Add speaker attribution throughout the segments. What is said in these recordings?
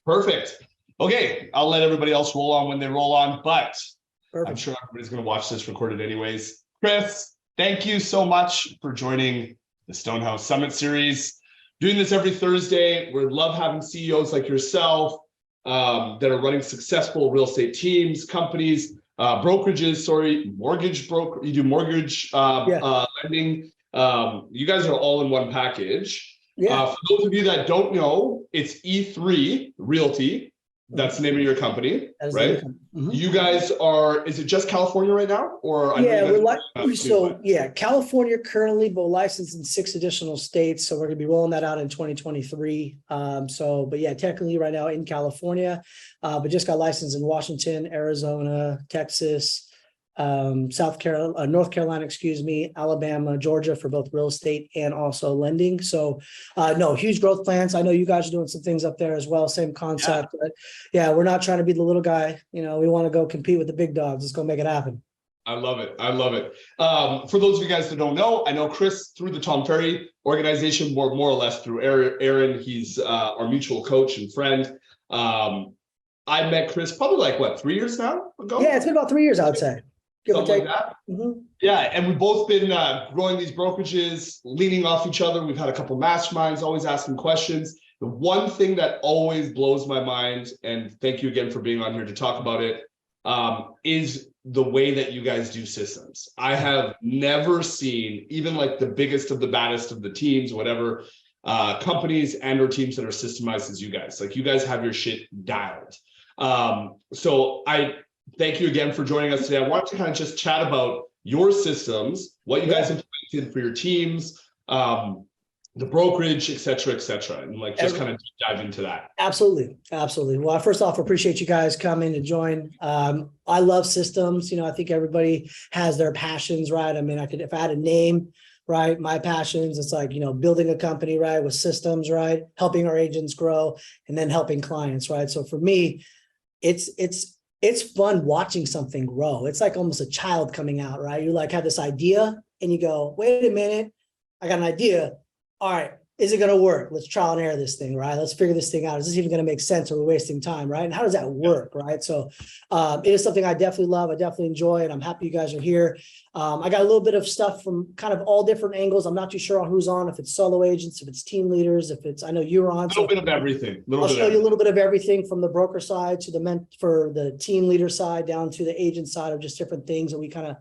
Speaker 1: Perfect. Okay, I'll let everybody else roll on when they roll on, but
Speaker 2: Perfect.
Speaker 1: I'm sure everybody's going to watch this recorded anyways. Chris, thank you so much for joining the Stonehaus Summit Series. Doing this every Thursday. We love having CEOs like yourself that are running successful real estate teams, companies, brokerages, mortgage broker. You do mortgage lending. You guys are all in one package. For those of you that don't know, it's E3 Realty. That's the name of your company, right? You guys are, is it just California right now? Or
Speaker 2: California currently, but licensed in 6 additional states. So we're gonna be rolling that out in 2023. Technically right now in California, but just got licensed in Washington, Arizona, Texas, North Carolina, Alabama, Georgia for both real estate and also lending. So huge growth plans. I know you guys are doing some things up there as well. Same concept. But we're not trying to be the little guy. We want to go compete with the big dogs. Let's go make it happen.
Speaker 1: I love it. For those of you guys that don't know, I know Chris through the Tom Ferry organization, more or less through Aaron. He's our mutual coach and friend. I met Chris probably 3 years now ago?
Speaker 2: Yeah, it's been about 3 years, I would say.
Speaker 1: Something like that. Yeah, and we've both been growing these brokerages, leaning off each other. We've had a couple masterminds, always asking questions. The one thing that always blows my mind, and thank you again for being on here to talk about it, is the way that you guys do systems. I have never seen, even the biggest of the baddest of the teams, whatever, companies and or teams that are systemized as you guys. You guys have your shit dialed. So I thank you again for joining us today. I want to kind of just chat about your systems, what you guys implemented for your teams, the brokerage, et cetera, and just kind of dive into that.
Speaker 2: Absolutely. Well, first off, appreciate you guys coming to join. I love systems. I think everybody has their passions, right? I mean, if I had a name, right, my passions, it's building a company, right, with systems, right, helping our agents grow, and then helping clients, right? So for me, it's fun watching something grow. It's like almost a child coming out, right? You have this idea and you go, wait a minute, I got an idea. All right, is it going to work? Let's trial and error this thing, right? Let's figure this thing out. Is this even going to make sense, or we're wasting time, right? And how does that work, right? So it is something I definitely love. I definitely enjoy it. I'm happy you guys are here. I got a little bit of stuff from kind of all different angles. I'm not too sure on who's on, if it's solo agents, if it's team leaders, I know you're on.
Speaker 1: A little bit of everything.
Speaker 2: I'll show you a little bit of everything from the broker side to for the team leader side down to the agent side of just different things that we kind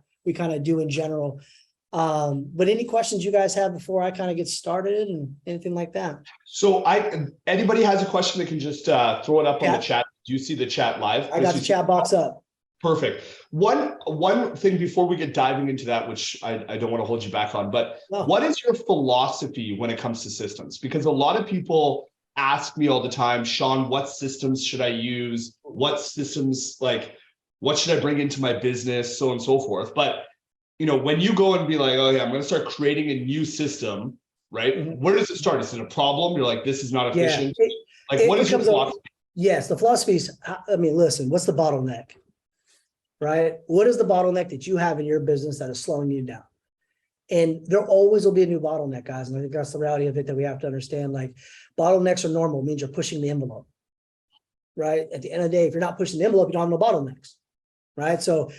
Speaker 2: of do in general. But any questions you guys have before I kind of get started and anything like that?
Speaker 1: So anybody has a question, they can just throw it up on the chat. Do you see the chat live?
Speaker 2: I got the chat box up.
Speaker 1: Perfect. One thing before we get diving into that, which I don't want to hold you back on, but what is your philosophy when it comes to systems? Because a lot of people ask me all the time, Sean, what systems should I use? What systems, what should I bring into my business? So on and so forth. But when you go and be like, oh yeah, I'm going to start creating a new system, right? Where does it start? Is it a problem? You're like, this is not efficient. What is your philosophy?
Speaker 2: Yes, the philosophy is, listen, what's the bottleneck, right? What is the bottleneck that you have in your business that is slowing you down? And there always will be a new bottleneck, guys. And I think that's the reality of it that we have to understand. Bottlenecks are normal, means you're pushing the envelope, right? At the end of the day, if you're not pushing the envelope, you don't have no bottlenecks, right? So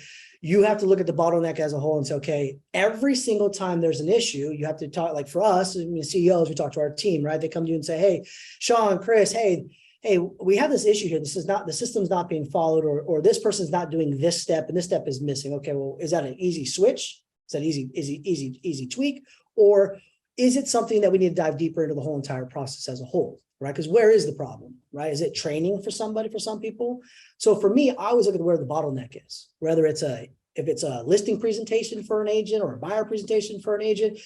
Speaker 2: you have to look at the bottleneck as a whole and say, okay, every single time there's an issue, you have to talk, for us, CEOs, we talk to our team, right? They come to you and say, hey, Sean, Chris, hey, we have this issue here. The system's not being followed, or this person's not doing this step and this step is missing. Okay, well, is that an easy switch? Is that easy tweak? Or is it something that we need to dive deeper into the whole entire process as a whole? Right? Because where is the problem, right? Is it training for somebody, for some people? So for me, I always look at where the bottleneck is, whether if it's a listing presentation for an agent or a buyer presentation for an agent,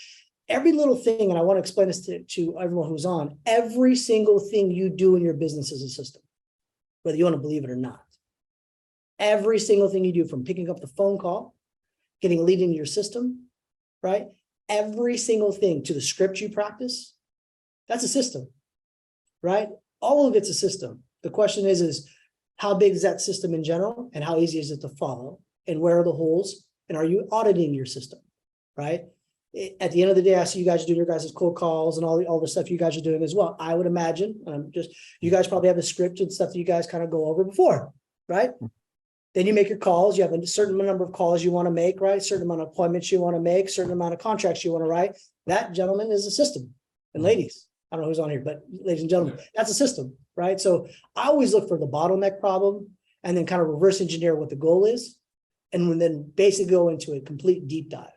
Speaker 2: every little thing, and I want to explain this to everyone who's on, every single thing you do in your business is a system, whether you want to believe it or not. Every single thing you do, from picking up the phone call, getting a lead into your system, right? Every single thing, to the script you practice, that's a system. Right? All of it's a system. The question is how big is that system in general, and how easy is it to follow, and where are the holes, and are you auditing your system, right? at the end of the day, I see you guys doing your guys' cold calls and all the stuff you guys are doing as well. I would imagine, you guys probably have a script and stuff that you guys kind of go over before, right? Then you make your calls. You have a certain number of calls you want to make, right? Certain amount of appointments you want to make, certain amount of contracts you want to write. That, gentlemen, is a system. And ladies, I don't know who's on here, but ladies and gentlemen, that's a system, right? So I always look for the bottleneck problem and then kind of reverse engineer what the goal is, and then basically go into a complete deep dive.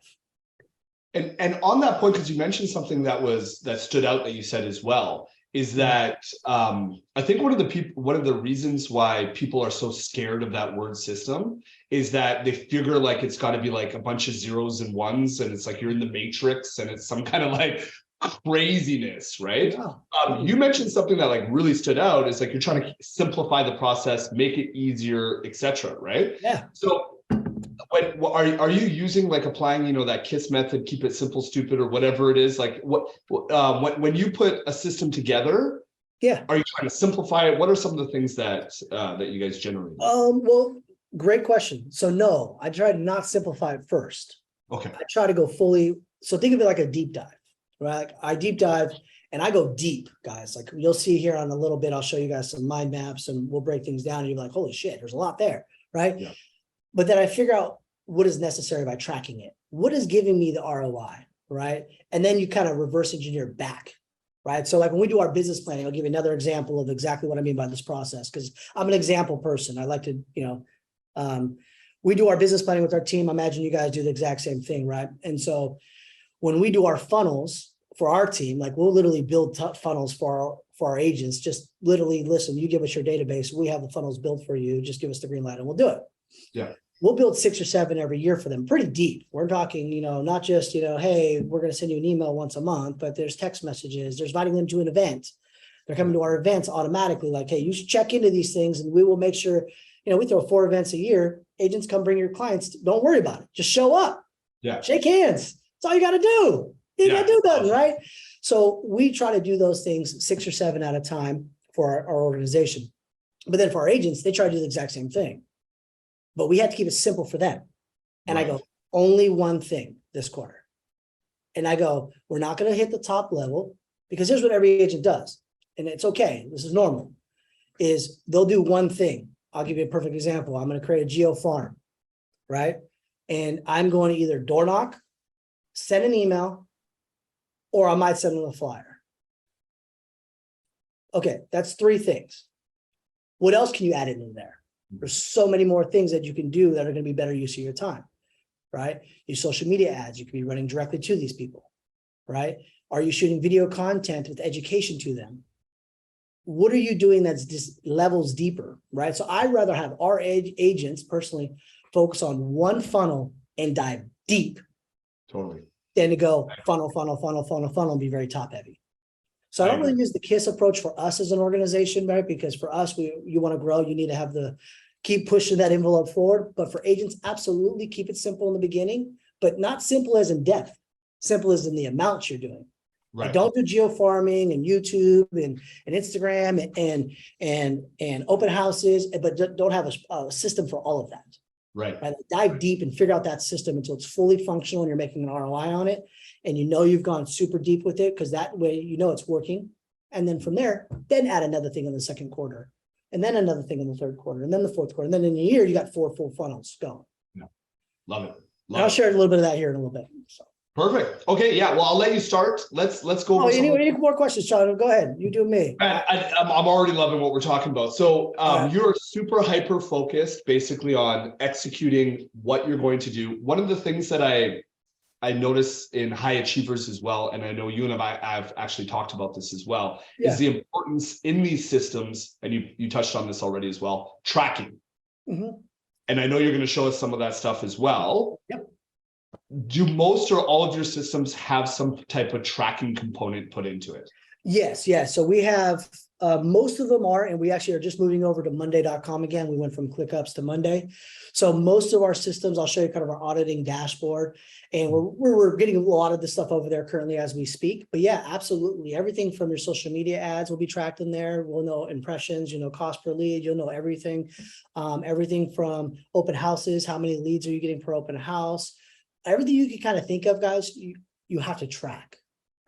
Speaker 1: And on that point, because you mentioned something that stood out that you said as well, is that I think one of the reasons why people are so scared of that word system is that they figure like it's got to be like a bunch of zeros and ones, and it's like you're in the matrix, and it's some kind of like craziness, right?
Speaker 2: Yeah.
Speaker 1: You mentioned something that like really stood out is like you're trying to simplify the process, make it easier, etc. Right?
Speaker 2: Yeah.
Speaker 1: So are you using like applying, that KISS method, keep it simple, stupid, or whatever it is? Like when you put a system together,
Speaker 2: Yeah.
Speaker 1: are you trying to simplify it? What are some of the things that you guys generally do?
Speaker 2: Well, great question. So no, I try to not simplify it first.
Speaker 1: Okay.
Speaker 2: I try to go fully. So think of it like a deep dive, right? Like I deep dive and I go deep, guys. Like you'll see here on a little bit, I'll show you guys some mind maps and we'll break things down and you're like, holy shit, there's a lot there, right?
Speaker 1: Yeah.
Speaker 2: But then I figure out what is necessary by tracking it. What is giving me the ROI, right? And then you kind of reverse engineer back, right? So like when we do our business planning, I'll give you another example of exactly what I mean by this process, because I'm an example person. I like to, we do our business planning with our team. I imagine you guys do the exact same thing, right? And so when we do our funnels for our team, like we'll literally build funnels for our agents. Just literally, listen, you give us your database, we have the funnels built for you. Just give us the green light and we'll do it.
Speaker 1: Yeah.
Speaker 2: We'll build 6 or 7 every year for them, pretty deep. We're talking, not just, hey, we're going to send you an email once a month, but there's text messages, there's inviting them to an event. They're coming to our events automatically, like, hey, you should check into these things and we will make sure, we throw 4 events a year. Agents come bring your clients. Don't worry about it. Just show up.
Speaker 1: Yeah.
Speaker 2: Shake hands. That's all you got to do. You got to do nothing, right? So we try to do those things 6 or 7 at a time for our organization. But then for our agents, they try to do the exact same thing. But we have to keep it simple for them. And right. I go, only one thing this quarter. And I go, we're not going to hit the top level, because here's what every agent does. And it's okay. This is normal. Is they'll do one thing. I'll give you a perfect example. I'm going to create a geo farm, right? And I'm going to either door knock, send an email, or I might send them a flyer. Okay, that's 3 things. What else can you add in there? There's so many more things that you can do that are going to be better use of your time, right? Your social media ads, you can be running directly to these people, right? Are you shooting video content with education to them? What are you doing that's just levels deeper, right? So I'd rather have our agents personally focus on one funnel and dive deep.
Speaker 1: Totally.
Speaker 2: Than to go funnel, and be very top heavy. So I don't really use the KISS approach for us as an organization, right? Because for us, you want to grow, you need to have keep pushing that envelope forward. But for agents, absolutely keep it simple in the beginning, but not simple as in depth, simple as in the amounts you're doing. Right. Like don't do geo farming and YouTube and Instagram and open houses, but don't have a system for all of that. Right. Dive deep and figure out that system until it's fully functional and you're making an ROI on it. And you've gone super deep with it, because that way it's working. And then from there, then add another thing in the second quarter, and then another thing in the third quarter, and then the fourth quarter. And then in a year, you got 4 full funnels going.
Speaker 1: Yeah. Love it.
Speaker 2: I'll share a little bit of that here in a little bit. So.
Speaker 1: Perfect. Okay. Yeah. Well, I'll let you start. Let's go.
Speaker 2: Any more questions, Sean? Go ahead. You do me.
Speaker 1: I'm already loving what we're talking about. So you're super hyper focused basically on executing what you're going to do. One of the things that I notice in high achievers as well, and I know you and I've actually talked about this as well, is the importance in these systems, and you touched on this already as well, tracking. Mm-hmm. And I know you're going to show us some of that stuff as well. Yep. Do most or all of your systems have some type of tracking component put into it?
Speaker 2: Yes. So we have, most of them are, and we actually are just moving over to Monday.com again. We went from ClickUps to Monday. So most of our systems, I'll show you kind of our auditing dashboard, and we're getting a lot of this stuff over there currently as we speak. But yeah, absolutely. Everything from your social media ads will be tracked in there. We'll know impressions, cost per lead. You'll know everything. Everything from open houses. How many leads are you getting per open house? Everything you can kind of think of, guys. you have to track,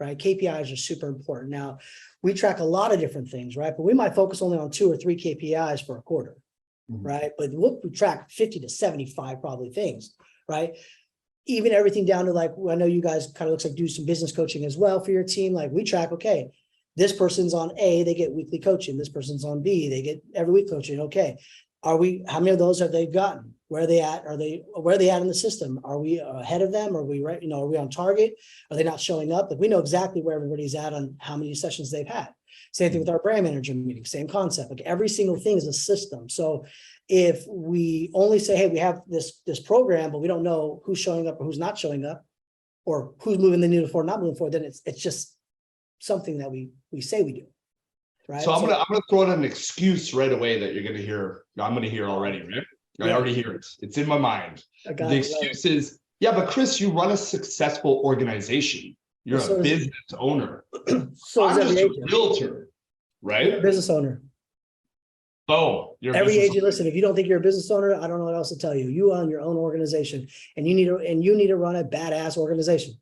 Speaker 2: right? KPIs are super important. Now, we track a lot of different things, right? But we might focus only on 2 or 3 KPIs for a quarter, right? But we track 50 to 75 probably things, right? Even everything down to like, I know you guys kind of looks like do some business coaching as well for your team. Like we track, okay, this person's on A, they get weekly coaching. This person's on B, they get every week coaching. Okay. How many of those have they gotten? Where are they at? Where are they at in the system? Are we ahead of them? Are we right? Are we on target? Are they not showing up? Like we know exactly where everybody's at on how many sessions they've had. Same thing with our brand manager meeting, same concept. Like every single thing is a system. So if we only say, hey, we have this program, but we don't know who's showing up or who's not showing up, or who's moving the needle forward, not moving forward, then it's just something that we say we do. Right.
Speaker 1: So I'm gonna throw in an excuse right away that you're gonna hear. I'm gonna hear already, right? I already hear it. It's in my mind. The excuse is, yeah, but Chris, you run a successful organization. You're a business owner.
Speaker 2: So
Speaker 1: I'm just a realtor, right?
Speaker 2: You're a business owner.
Speaker 1: Oh, you're
Speaker 2: every agent. Listen, if you don't think you're a business owner, I don't know what else to tell you. You own your own organization, and you need to run a badass organization.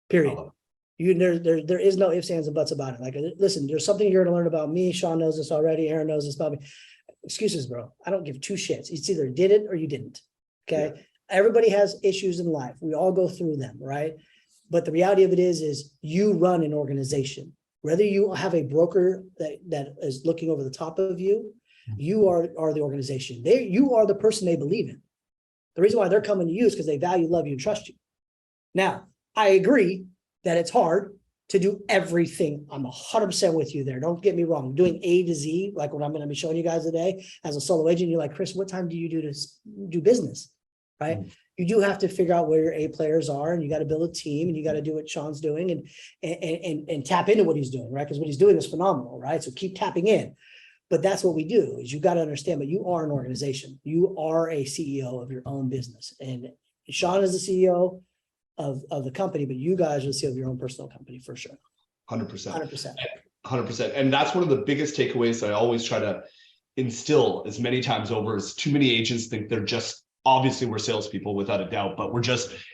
Speaker 2: Period. There is no ifs, ands, and buts about it. Like, listen, there's something you're going to learn about me. Sean knows this already. Aaron knows this about me. Excuses, bro. I don't give 2 shits. It's either did it or you didn't. Okay. Yeah. Everybody has issues in life. We all go through them, right? But the reality of it is you run an organization. Whether you have a broker that is looking over the top of you, you are the organization. You are the person they believe in. The reason why they're coming to you is because they value, love you, and trust you. Now, I agree that it's hard to do everything. I'm 100% with you there. Don't get me wrong. Doing A to Z, like what I'm going to be showing you guys today as a solo agent, you're like, Chris, what time do you do business? Right? You do have to figure out where your A players are, and you got to build a team, and you got to do what Sean's doing and tap into what he's doing, right? Because what he's doing is phenomenal, right? So keep tapping in. But that's what we do, is you got to understand, but you are an organization. You are a CEO of your own business. And Sean is the CEO of the company, but you guys are the CEO of your own personal company for sure.
Speaker 1: 100%. 100%. And that's one of the biggest takeaways that I always try to instill as many times over is too many agents think they're just, obviously we're salespeople without a doubt, but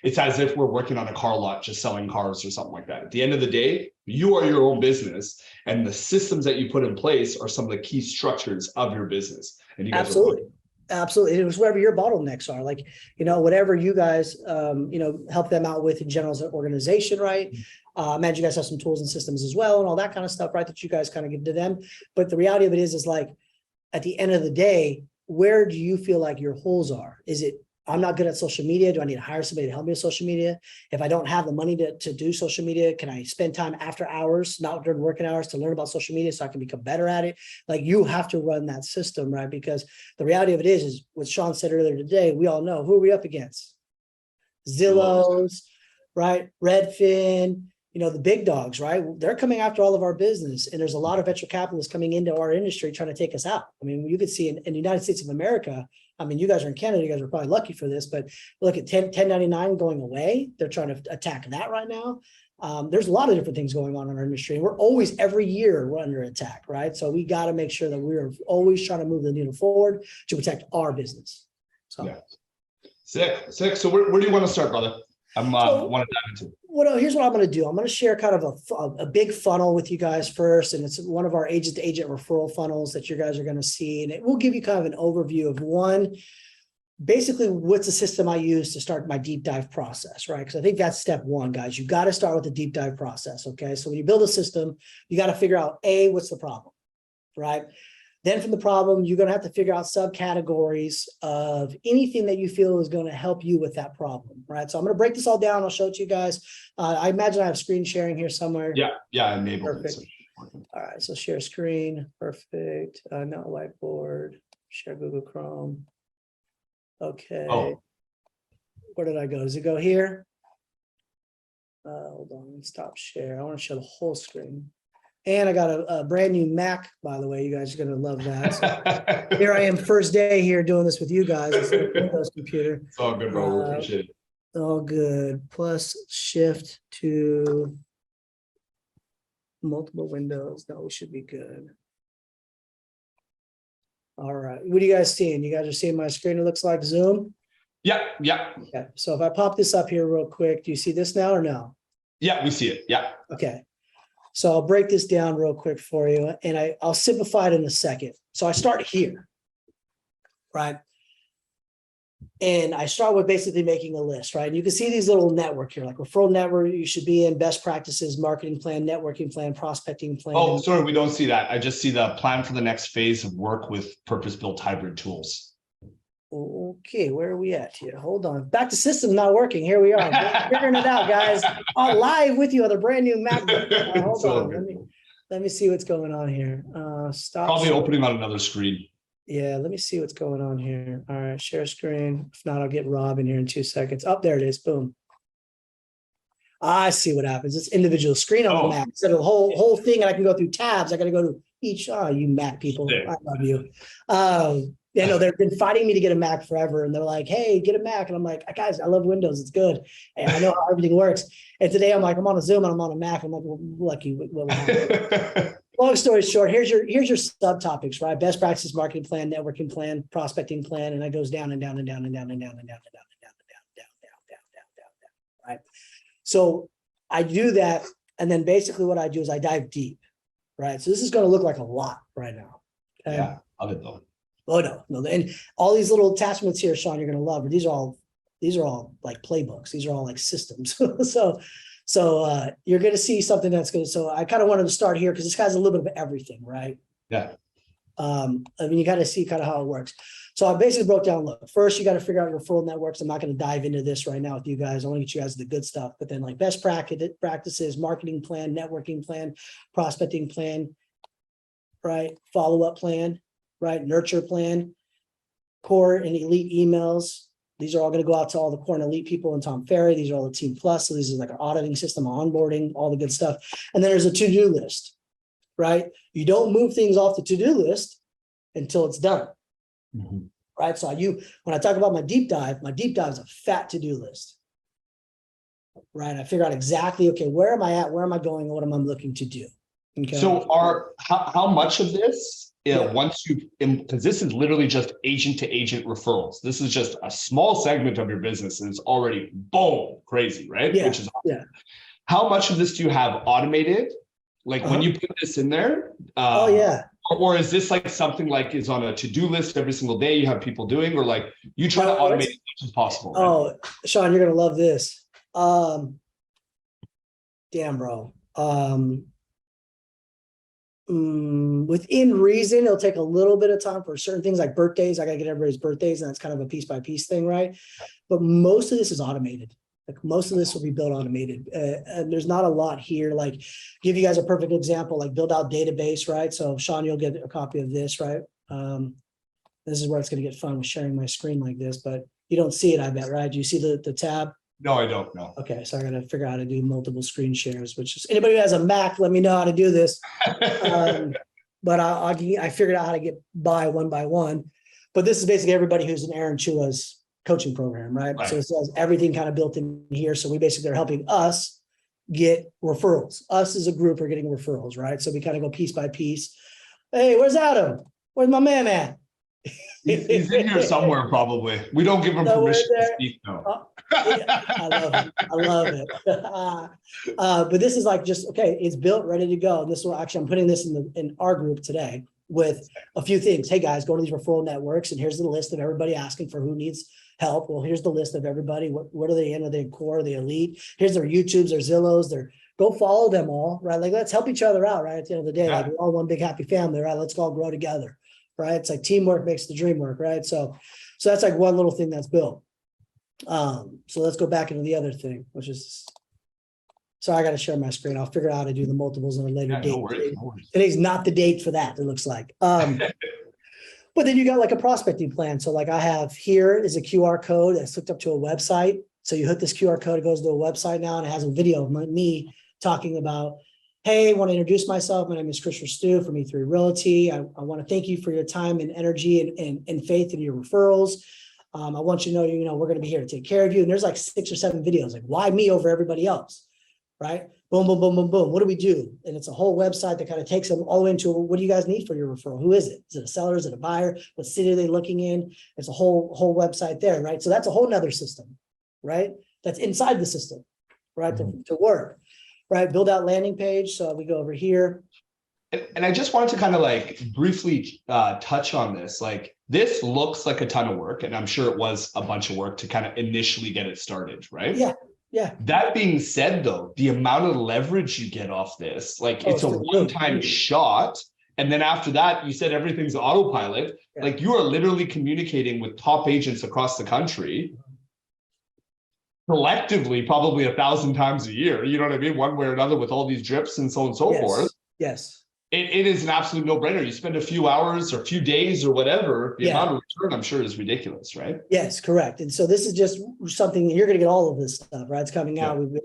Speaker 1: it's as if we're working on a car lot, just selling cars or something like that. At the end of the day, you are your own business, and the systems that you put in place are some of the key structures of your business. And you guys
Speaker 2: Absolutely. It was wherever your bottlenecks are, like, whatever you guys, help them out with in general as an organization, right? Imagine you guys have some tools and systems as well and all that kind of stuff, right? That you guys kind of give to them. But the reality of it is like, at the end of the day, where do you feel like your holes are? Is it, I'm not good at social media. Do I need to hire somebody to help me with social media? If I don't have the money to do social media, can I spend time after hours, not during working hours, to learn about social media so I can become better at it? Like, you have to run that system, right? Because the reality of it is what Sean said earlier today, we all know who are we up against? Zillows, right? Redfin, the big dogs, right? They're coming after all of our business. And there's a lot of venture capitalists coming into our industry trying to take us out. I mean, you could see in the United States of America, I mean, you guys are in Canada, you guys are probably lucky for this, but look at 1099 going away. They're trying to attack that right now. There's a lot of different things going on in our industry. And every year we're under attack, right? So we got to make sure that we're always trying to move the needle forward to protect our business. So. Yeah.
Speaker 1: Sick. So where do you want to start, brother? Want to dive into.
Speaker 2: Well, here's what I'm going to do. I'm going to share kind of a big funnel with you guys first. And it's one of our agent to agent referral funnels that you guys are going to see. And it will give you kind of an overview of basically what's the system I use to start my deep dive process, right? Because I think that's step one, guys. You got to start with the deep dive process. Okay. So when you build a system, you got to figure out what's the problem, right? Then from the problem, you're going to have to figure out subcategories of anything that you feel is going to help you with that problem, right? So I'm going to break this all down. I'll show it to you guys. I imagine I have screen sharing here somewhere.
Speaker 1: Yeah, enabled.
Speaker 2: Perfect. All right, so share screen. Perfect. Not whiteboard. Share Google Chrome. Okay.
Speaker 1: Oh.
Speaker 2: Where did I go? Does it go here? Hold on. Let me stop share. I want to show the whole screen. And I got a brand new Mac, by the way. You guys are going to love that. So here I am, first day here doing this with you guys. It's a Windows computer.
Speaker 1: It's all good, bro. We appreciate it.
Speaker 2: All good. Plus shift to multiple windows. No, we should be good. All right. What are you guys seeing? You guys are seeing my screen? It looks like Zoom.
Speaker 1: Yeah.
Speaker 2: Okay. So if I pop this up here real quick, do you see this now or no?
Speaker 1: Yeah, we see it. Yeah.
Speaker 2: Okay. So I'll break this down real quick for you, and I'll simplify it in a second. So I start here, right? And I start with basically making a list, right? And you can see these little network here, like referral network you should be in, best practices, marketing plan, networking plan, prospecting plan.
Speaker 1: Oh, sorry, we don't see that. I just see the plan for the next phase of work with purpose-built hybrid tools.
Speaker 2: Okay, where are we at here? Hold on. Back to system not working. Here we are. We're figuring it out, guys. On live with you on the brand new MacBook. Hold on. Let me see what's going on here. Stop.
Speaker 1: Probably opening on another screen.
Speaker 2: Yeah, let me see what's going on here. All right, share screen. If not, I'll get Rob in here in 2 seconds. Oh, there it is. Boom. I see what happens. It's individual screen on the Mac. Instead of the whole thing, and I can go through tabs. I got to go to each. Oh, you Mac people. I love you. You know, they've been fighting me to get a Mac forever. And they're like, hey, get a Mac. And I'm like, guys, I love Windows. It's good. And I know how everything works. And today I'm like, I'm on a Zoom and I'm on a Mac. I'm like, well, lucky. What happened? Long story short, here's your subtopics, right? Best practices, marketing plan, networking plan, prospecting plan, and that goes down and down and down and down and down and down and down and down and down, right? So I do that, and then basically what I do is I dive deep, right? So this is going to look like a lot right now. Okay?
Speaker 1: Yeah, love it though.
Speaker 2: Oh no, and all these little attachments here, Sean, you're going to love. But these are all like playbooks. These are all like systems. So you're going to see something that's going to, so I kind of wanted to start here because this guy's a little bit of everything, right?
Speaker 1: Yeah.
Speaker 2: I mean, you got to see kind of how it works. So I basically broke down, look, first you got to figure out your referral networks. I'm not going to dive into this right now with you guys. I want to get you guys the good stuff, but then like best practices, marketing plan, networking plan, prospecting plan, right? Follow-up plan, right? Nurture plan, core and elite emails. These are all going to go out to all the core and elite people in Tom Ferry. These are all the Team Plus. So these are like our auditing system, onboarding, all the good stuff. And then there's a to-do list, right? You don't move things off the to-do list until it's done, right? So when I talk about my deep dive is a fat to-do list, right? I figure out exactly, okay, where am I at? Where am I going? What am I looking to do? Okay.
Speaker 1: So how much of this, once you, because this is literally just agent to agent referrals. This is just a small segment of your business and it's already boom, crazy, right?
Speaker 2: Yeah.
Speaker 1: Which is awesome. How much of this do you have automated? Like when you put this in there? Or is this like something like is on a to-do list every single day you have people doing, or like you try to automate as much as possible? Right?
Speaker 2: Oh, Sean, you're gonna love this. Damn, bro. Within reason, it'll take a little bit of time for certain things like birthdays. I gotta get everybody's birthdays, and that's kind of a piece by piece thing, right? But most of this is automated. Like most of this will be built automated. And there's not a lot here. Like give you guys a perfect example, like build out database, right? So Sean, you'll get a copy of this, right? This is where it's gonna get fun with sharing my screen like this, but you don't see it, I bet, right? Do you see the tab?
Speaker 1: No, I don't know.
Speaker 2: Okay, so I gotta figure out how to do multiple screen shares, which is anybody who has a Mac, let me know how to do this. But I figured out how to get by one. But this is basically everybody who's in Aaron Chua's coaching program, right? So it says everything kind of built in here. So we basically are helping us get referrals. Us as a group are getting referrals, right? So we kind of go piece by piece. Hey, where's Adam? Where's my man at?
Speaker 1: He's in here somewhere, probably. We don't give him permission to speak, though.
Speaker 2: I love it. But this is like just, okay, it's built, ready to go. And this will actually, I'm putting this in our group today with a few things. Hey guys, go to these referral networks and here's the list of everybody asking for who needs help. Well, here's the list of everybody. What are they in? Are they core? Are they elite? Here's their YouTubes, their Zillows, go follow them all, right? Like, let's help each other out, right? At the end of the day, like we're all one big happy family, right? Let's all grow together, right? It's like teamwork makes the dream work, right? So that's like one little thing that's built. So let's go back into the other thing, which is, sorry, I got to share my screen. I'll figure out how to do the multiples on a later date.
Speaker 1: No worries.
Speaker 2: Today's not the date for that, it looks like. But then you got like a prospecting plan. So like I have here is a QR code that's hooked up to a website. So you hit this QR code, it goes to a website now, and it has a video of me talking about, hey, I want to introduce myself. My name is Chris Ristau from E3 Realty. I want to thank you for your time and energy and faith in your referrals. I want you to know, we're going to be here to take care of you. And there's like 6 or 7 videos, like why me over everybody else, right? Boom, boom, boom, boom, boom. What do we do? And it's a whole website that kind of takes them all the way into, what do you guys need for your referral? Who is it? Is it a seller? Is it a buyer? What city are they looking in? It's a whole website there, right? So that's a whole nother system, right? That's inside the system, right? To work. right? Build out landing page. So we go over here.
Speaker 1: And I just wanted to kind of like briefly touch on this. Like this looks like a ton of work, and I'm sure it was a bunch of work to kind of initially get it started, right?
Speaker 2: Yeah, yeah.
Speaker 1: That being said, though, the amount of leverage you get off this, like it's a one-time shot. And then after that, you said everything's autopilot.
Speaker 2: Yeah.
Speaker 1: Like you are literally communicating with top agents across the country collectively, probably 1,000 times a year. You know what I mean? One way or another with all these drips and so on and so forth.
Speaker 2: Yes.
Speaker 1: It is an absolute no-brainer. You spend a few hours or a few days or whatever, the amount of return, I'm sure, is ridiculous, right?
Speaker 2: Yes, correct. And so this is just something you're going to get all of this stuff, right? It's coming out. And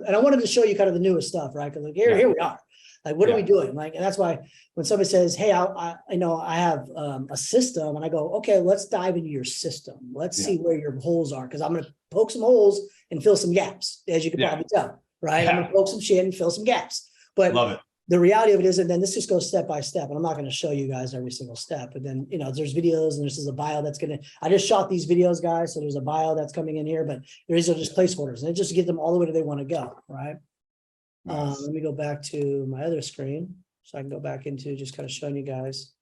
Speaker 2: I wanted to show you kind of the newest stuff, right? Because like here we are. Like, what are we doing? Like, and that's why when somebody says, "Hey, I know I have a system," and I go, "Okay, let's dive into your system. Let's see where your holes are," because I'm going to poke some holes and fill some gaps, as you can probably tell, right? I'm going to poke some shit and fill some gaps. But
Speaker 1: love it.
Speaker 2: The reality of it is, and then this just goes step by step, and I'm not going to show you guys every single step, but then, there's videos and this is a bio that's I just shot these videos, guys. So there's a bio that's coming in here, but these are just placeholders and it just get them all the way to they want to go. Right. Nice. Let me go back to my other screen so I can go back into just kind of showing you guys.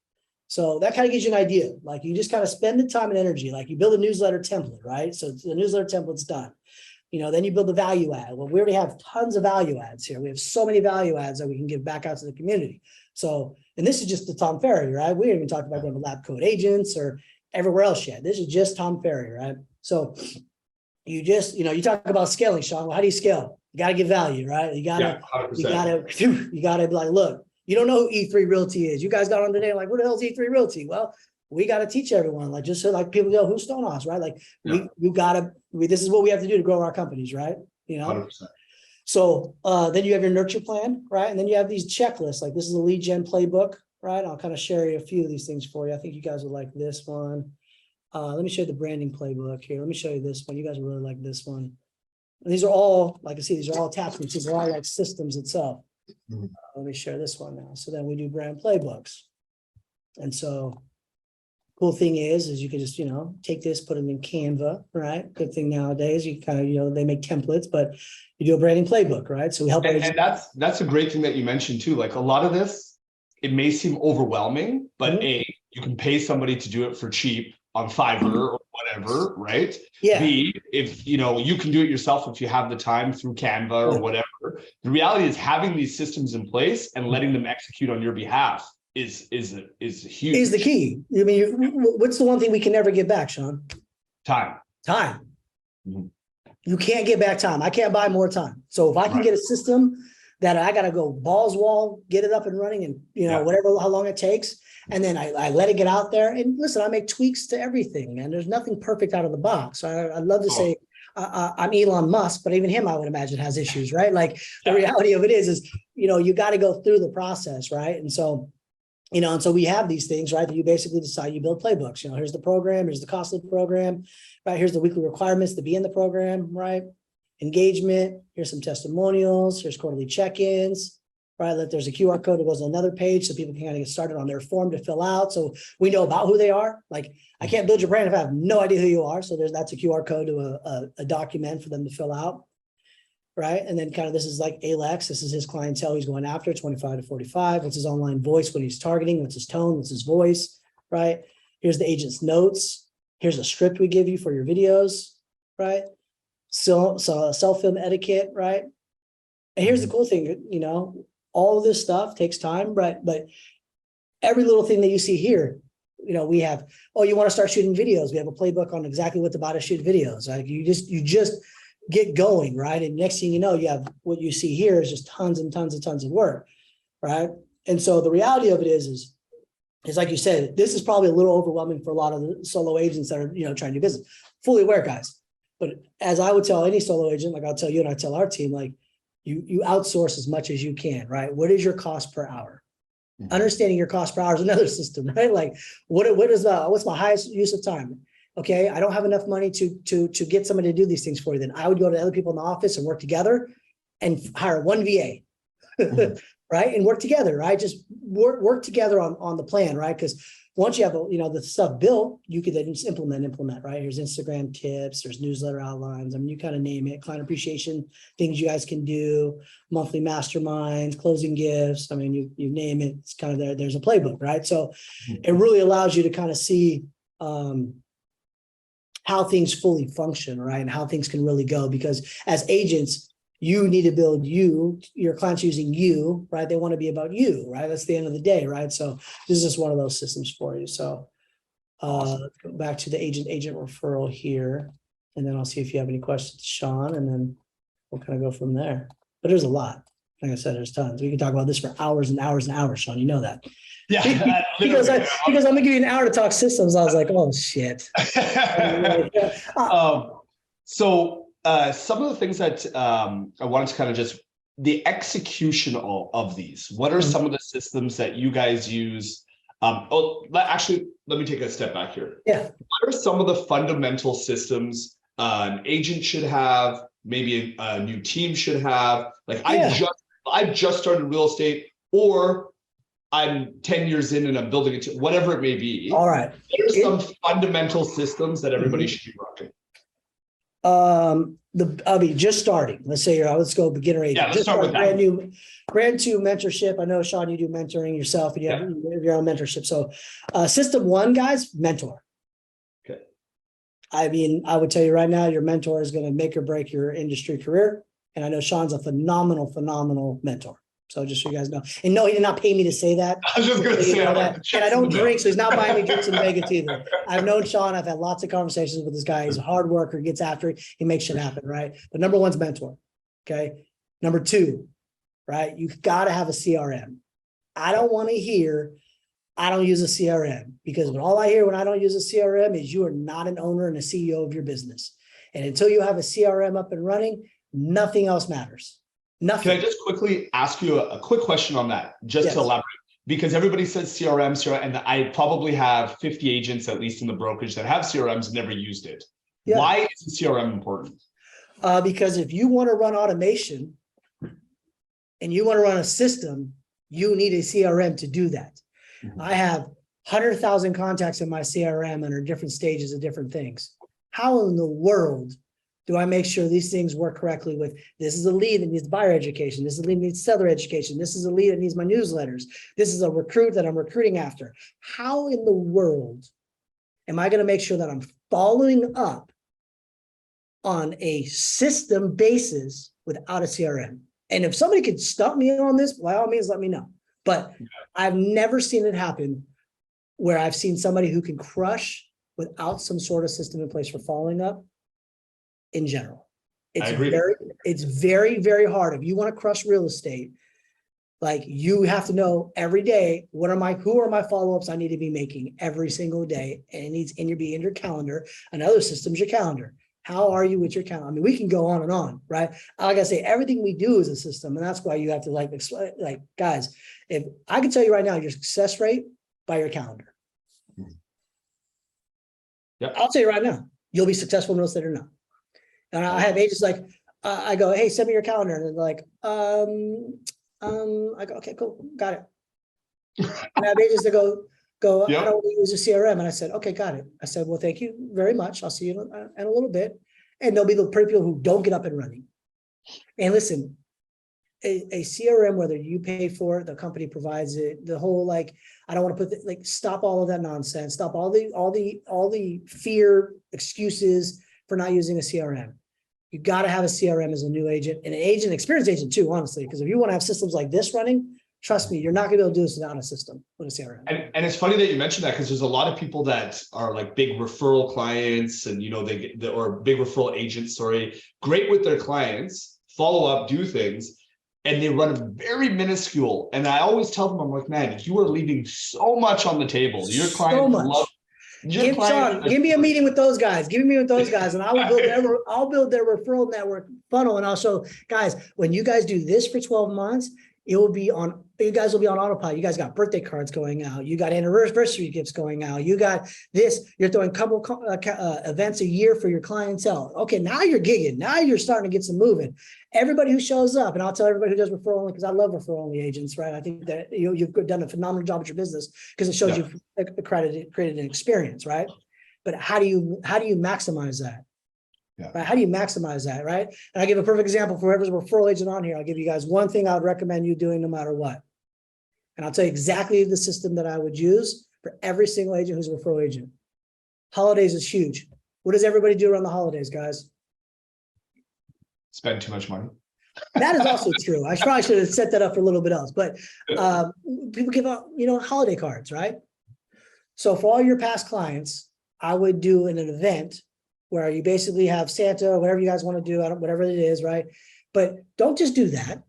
Speaker 2: So that kind of gives you an idea. Like you just kind of spend the time and energy, like you build a newsletter template, right? So the newsletter template's done. Then you build the value add. Well, we already have tons of value adds here. We have so many value adds that we can give back out to the community. So, and this is just the Tom Ferry, right? We didn't even talk about going to lab code agents or everywhere else yet. This is just Tom Ferry, right? So you just, you talk about scaling, Sean. Well, how do you scale? You got to give value, right? You got to be like, look, you don't know who E3 Realty is. You guys got on today, like, what the hell is E3 Realty? Well, we got to teach everyone, like, just so like people go, who's Stonehaus, right? Like this is what we have to do to grow our companies, right?
Speaker 1: 100%.
Speaker 2: So then you have your nurture plan, right? And then you have these checklists, like this is a lead gen playbook, right? I'll kind of share a few of these things for you. I think you guys would like this one. Let me show you the branding playbook here. Let me show you this one. You guys will really like this one. And these are all, like I see, these are all attachments. These are all like systems itself. Let me share this one now. So then we do brand playbooks. And so cool thing is you can just, take this, put them in Canva, right? Good thing nowadays, you kind of, they make templates, but you do a branding playbook, right? So we help.
Speaker 1: And that's a great thing that you mentioned too. Like a lot of this, it may seem overwhelming, but A, you can pay somebody to do it for cheap on Fiverr or whatever, right?
Speaker 2: Yeah.
Speaker 1: B, if you can do it yourself if you have the time through Canva or whatever. The reality is having these systems in place and letting them execute on your behalf is huge.
Speaker 2: Is the key. I mean, what's the one thing we can never get back, Sean?
Speaker 1: Time.
Speaker 2: You can't get back time. I can't buy more time. So if I can get a system that I got to go balls wall, get it up and running and, whatever, how long it takes. And then I let it get out there and listen, I make tweaks to everything and there's nothing perfect out of the box. I'd love to say I'm Elon Musk, but even him, I would imagine has issues, right? Like the reality of it is, you got to go through the process, right? And so, and so we have these things, right? That you basically decide you build playbooks. Here's the program, here's the cost of the program, right? Here's the weekly requirements to be in the program, right? Engagement, here's some testimonials, here's quarterly check-ins, right? There's a QR code that goes on another page so people can kind of get started on their form to fill out. So we know about who they are. Like I can't build your brand if I have no idea who you are. So that's a QR code to a document for them to fill out. Right. And then kind of this is like Alex. This is his clientele he's going after 25 to 45. What's his online voice when he's targeting? What's his tone? What's his voice? Right. Here's the agent's notes. Here's a script we give you for your videos. Right. So self-film etiquette. Right. And here's the cool thing, all of this stuff takes time, right? But every little thing that you see here, we have, you want to start shooting videos. We have a playbook on exactly what to shoot videos. Like you just get going, right? And next thing you know, you have what you see here is just tons and tons and tons of work, right? And so the reality of it is like you said, this is probably a little overwhelming for a lot of the solo agents that are, trying to do business. Fully aware, guys. But as I would tell any solo agent, like I'll tell you and I tell our team, like you outsource as much as you can, right? What is your cost per hour? Understanding your cost per hour is another system, right? Like what's my highest use of time? Okay, I don't have enough money to get somebody to do these things for you. Then I would go to other people in the office and work together and hire one VA, right? And work together, right? Just work together on the plan, right? Because once you have, the stuff built, you could then just implement, right? Here's Instagram tips, there's newsletter outlines. I mean, you kind of name it, client appreciation, things you guys can do, monthly masterminds, closing gifts. I mean, you name it, it's kind of there. There's a playbook, right? So it really allows you to kind of see how things fully function, right? And how things can really go, because as agents, you need to build your clients using you, right? They want to be about you, right? That's the end of the day, right? So this is just one of those systems for you. So let's go back to the agent referral here, and then I'll see if you have any questions, Sean, and then we'll kind of go from there. But there's a lot. Like I said, there's tons. We can talk about this for hours and hours and hours, Sean. You know that.
Speaker 1: Yeah.
Speaker 2: because I'm gonna give you an hour to talk systems. I was like, oh shit.
Speaker 1: So some of the things that I wanted to kind of just the execution of these. What are some of the systems that you guys use? Actually, let me take a step back here.
Speaker 2: Yeah.
Speaker 1: What are some of the fundamental systems an agent should have? Maybe a new team should have. Like I just started real estate, or I'm 10 years in and I'm building it, whatever it may be.
Speaker 2: All right.
Speaker 1: There's some fundamental systems that everybody should be rocking.
Speaker 2: Just starting. Let's say let's go beginner agent.
Speaker 1: Yeah, let's
Speaker 2: just
Speaker 1: start with
Speaker 2: brand new mentorship. I know, Sean, you do mentoring yourself, and you have your own mentorship. So system one, guys, mentor.
Speaker 1: Okay.
Speaker 2: I mean, I would tell you right now, your mentor is going to make or break your industry career. And I know Sean's a phenomenal mentor. So just so you guys know. And no, he did not pay me to say that.
Speaker 1: I was just going to say
Speaker 2: that. And I don't drink, so he's not buying me drinks in Vegas either. I've known Sean. I've had lots of conversations with this guy. He's a hard worker, gets after it. He makes shit happen, right? But number one's mentor, okay? Number two, right? You've got to have a CRM. I don't want to hear, I don't use a CRM, because all I hear when I don't use a CRM is you are not an owner and a CEO of your business. And until you have a CRM up and running, nothing else matters. Nothing.
Speaker 1: Can I just quickly ask you a quick question on that, just to elaborate? Because everybody says CRM, and I probably have 50 agents, at least in the brokerage, that have CRMs and never used it. Yeah. Why is the CRM important?
Speaker 2: Because if you want to run automation and you want to run a system, you need a CRM to do that. I have 100,000 contacts in my CRM under different stages of different things. How in the world do I make sure these things work correctly with, this is a lead that needs buyer education, this is a lead that needs seller education, this is a lead that needs my newsletters, this is a recruit that I'm recruiting after. How in the world am I going to make sure that I'm following up on a system basis without a CRM? And if somebody could stump me on this, by all means, let me know. But I've never seen it happen where I've seen somebody who can crush without some sort of system in place for following up. In general, it's very, very hard. If you want to crush real estate, like, you have to know every day, who are my follow-ups I need to be making every single day, and it needs be in your calendar. Another system's your calendar. How are you with your calendar? I mean, we can go on and on, right? Like I say, everything we do is a system, and that's why you have to explain, guys, if I can tell you right now, your success rate by your calendar.
Speaker 1: Yeah,
Speaker 2: I'll tell you right now, you'll be successful in real estate or not. And I have agents I go, hey, send me your calendar. And they're like, I go, okay, cool, got it. And I have agents that go, I don't use a CRM. And I said, okay, got it. I said, well, thank you very much. I'll see you in a little bit. And there'll be the people who don't get up and running. And listen, a CRM, whether you pay for it, the company provides it, the whole, I don't want to put stop all of that nonsense. Stop all the fear excuses for not using a CRM. You got to have a CRM as a new agent, and an experienced agent too, honestly, because if you want to have systems like this running, trust me, you're not going to be able to do this without a system, with a CRM.
Speaker 1: And it's funny that you mentioned that, because there's a lot of people that are big referral clients, and or big referral agents, great with their clients, follow up, do things, and they run very minuscule. And I always tell them, I'm like, man, you are leaving so much on the table. Your clients love.
Speaker 2: Give me a meeting with those guys. Give me with those guys, and I will I'll build their referral network funnel. And I'll show guys, when you guys do this for 12 months, you guys will be on autopilot. You guys got birthday cards going out. You got anniversary gifts going out. You got this, you're throwing a couple events a year for your clientele. Okay, now you're gigging. Now you're starting to get some moving. Everybody who shows up, and I'll tell everybody who does referral only, because I love referral only agents, right? I think that you've done a phenomenal job at your business because it shows you've created an experience, right? But how do you maximize that?
Speaker 1: Yeah.
Speaker 2: Right? How do you maximize that, right? And I'll give a perfect example for whoever's a referral agent on here. I'll give you guys one thing I would recommend you doing no matter what. And I'll tell you exactly the system that I would use for every single agent who's a referral agent. Holidays is huge. What does everybody do around the holidays, guys?
Speaker 1: Spend too much money.
Speaker 2: That is also true. I probably should have set that up for a little bit else, but people give out, holiday cards, right? So for all your past clients, I would do an event where you basically have Santa or whatever you guys want to do, whatever it is, right? But don't just do that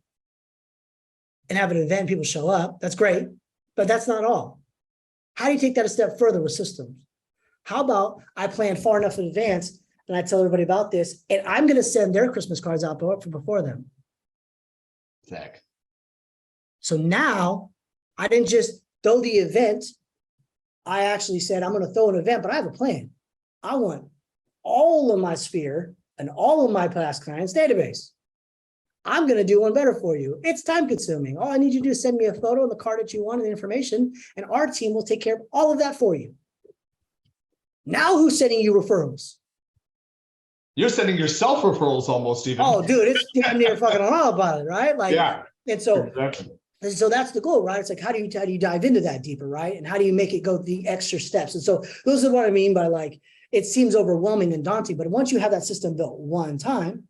Speaker 2: and have an event, people show up. That's great, but that's not all. How do you take that a step further with systems? How about I plan far enough in advance and I tell everybody about this, and I'm going to send their Christmas cards out before them.
Speaker 1: Zach.
Speaker 2: So now I didn't just throw the event. I actually said, I'm going to throw an event, but I have a plan. I want all of my sphere and all of my past clients database. I'm going to do one better for you. It's time consuming. All I need you to do is send me a photo and the card that you want and the information, and our team will take care of all of that for you. Now who's sending you referrals?
Speaker 1: You're sending yourself referrals almost even.
Speaker 2: Oh, dude, it's damn near fucking on autopilot, right? Like,
Speaker 1: yeah.
Speaker 2: And so,
Speaker 1: exactly.
Speaker 2: So that's the goal, right? It's like, how do you dive into that deeper, right? And how do you make it go the extra steps? And so those are what I mean by, like, it seems overwhelming and daunting, but once you have that system built one time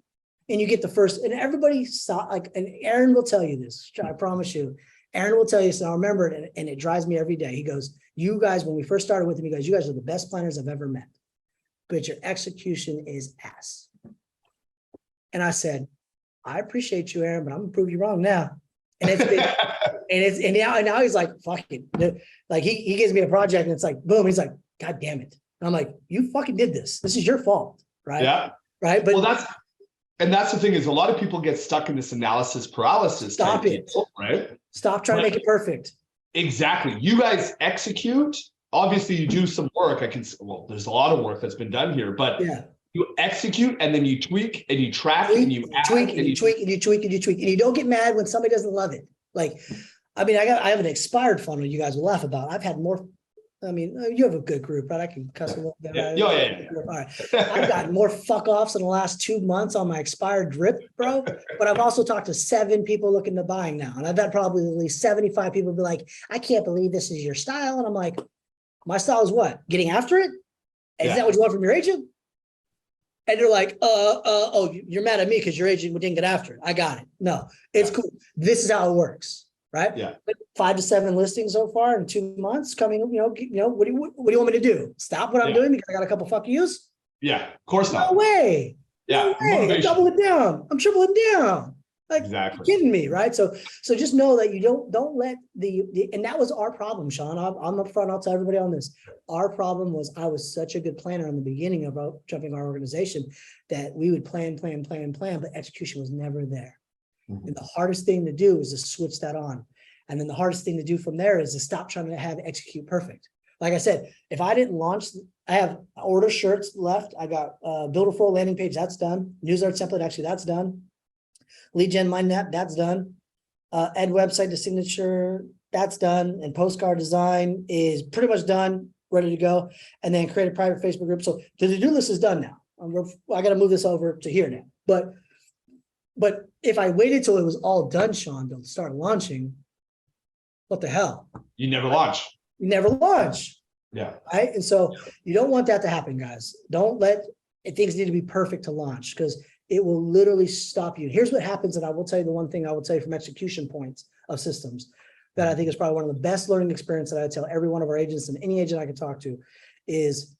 Speaker 2: and you get the first, and everybody saw, like, and Aaron will tell you this, I promise you, Aaron will tell you, so I remember it, and it drives me every day. He goes, you guys, when we first started with him, he goes, you guys are the best planners I've ever met, but your execution is ass. And I said, I appreciate you, Aaron, but I'm gonna prove you wrong now. And it's been, and now he's like, fuck it. Like he gives me a project and it's like, boom. He's like, God damn it. And I'm like, you fucking did this. This is your fault. Right.
Speaker 1: Yeah.
Speaker 2: Right. But
Speaker 1: that's the thing, is a lot of people get stuck in this analysis paralysis.
Speaker 2: Stop it.
Speaker 1: People, right.
Speaker 2: Stop trying to make it perfect.
Speaker 1: Exactly. You guys execute. Obviously you do some work. There's a lot of work that's been done here, but
Speaker 2: yeah.
Speaker 1: You execute and then you tweak and you track and you
Speaker 2: tweak and you tweak and you tweak and you tweak, and you don't get mad when somebody doesn't love it. Like, I mean, I have an expired funnel you guys will laugh about. I've had more. I mean, you have a good group, right? I can cuss a little bit.
Speaker 1: Yeah.
Speaker 2: Right?
Speaker 1: Yeah.
Speaker 2: All right. I've gotten more fuck offs in the last 2 months on my expired drip, bro. But I've also talked to 7 people looking to buying now. And I've had probably at least 75 people be like, I can't believe this is your style. And I'm like, my style is what? Getting after it? Is that what you want from your agent? And they're like, oh, you're mad at me because your agent didn't get after it. I got it. No, it's cool. This is how it works, right?
Speaker 1: Yeah.
Speaker 2: 5 to 7 listings so far in 2 months coming. What do you want me to do? Stop what I'm doing because I got a couple fuck yous?
Speaker 1: Yeah, of course not.
Speaker 2: No way.
Speaker 1: Yeah.
Speaker 2: No way. I'm doubling down. I'm tripling down. Like,
Speaker 1: exactly.
Speaker 2: You're kidding me, right? So just know that you don't let and that was our problem, Sean. I'm up front. I'll tell everybody on this. Our problem was I was such a good planner in the beginning of jumping our organization that we would plan, but execution was never there. Mm-hmm. And the hardest thing to do is to switch that on. And then the hardest thing to do from there is to stop trying to have execute perfect. Like I said, if I didn't launch, I have order shirts left. I got build a full landing page. That's done. Newsletter template. Actually, that's done. Lead gen mind map, that's done. Add website to signature, that's done. And postcard design is pretty much done, ready to go. And then create a private Facebook group. So the to-do list is done now. I got to move this over to here now. But if I waited till it was all done, Sean, to start launching, what the hell?
Speaker 1: You never launch.
Speaker 2: You never launch.
Speaker 1: Yeah.
Speaker 2: Right. And so you don't want that to happen, guys. Don't let things need to be perfect to launch, because it will literally stop you. Here's what happens, and I will tell you the one thing I will tell you from execution points of systems that I think is probably one of the best learning experiences that I tell every one of our agents, and any agent I can talk to, is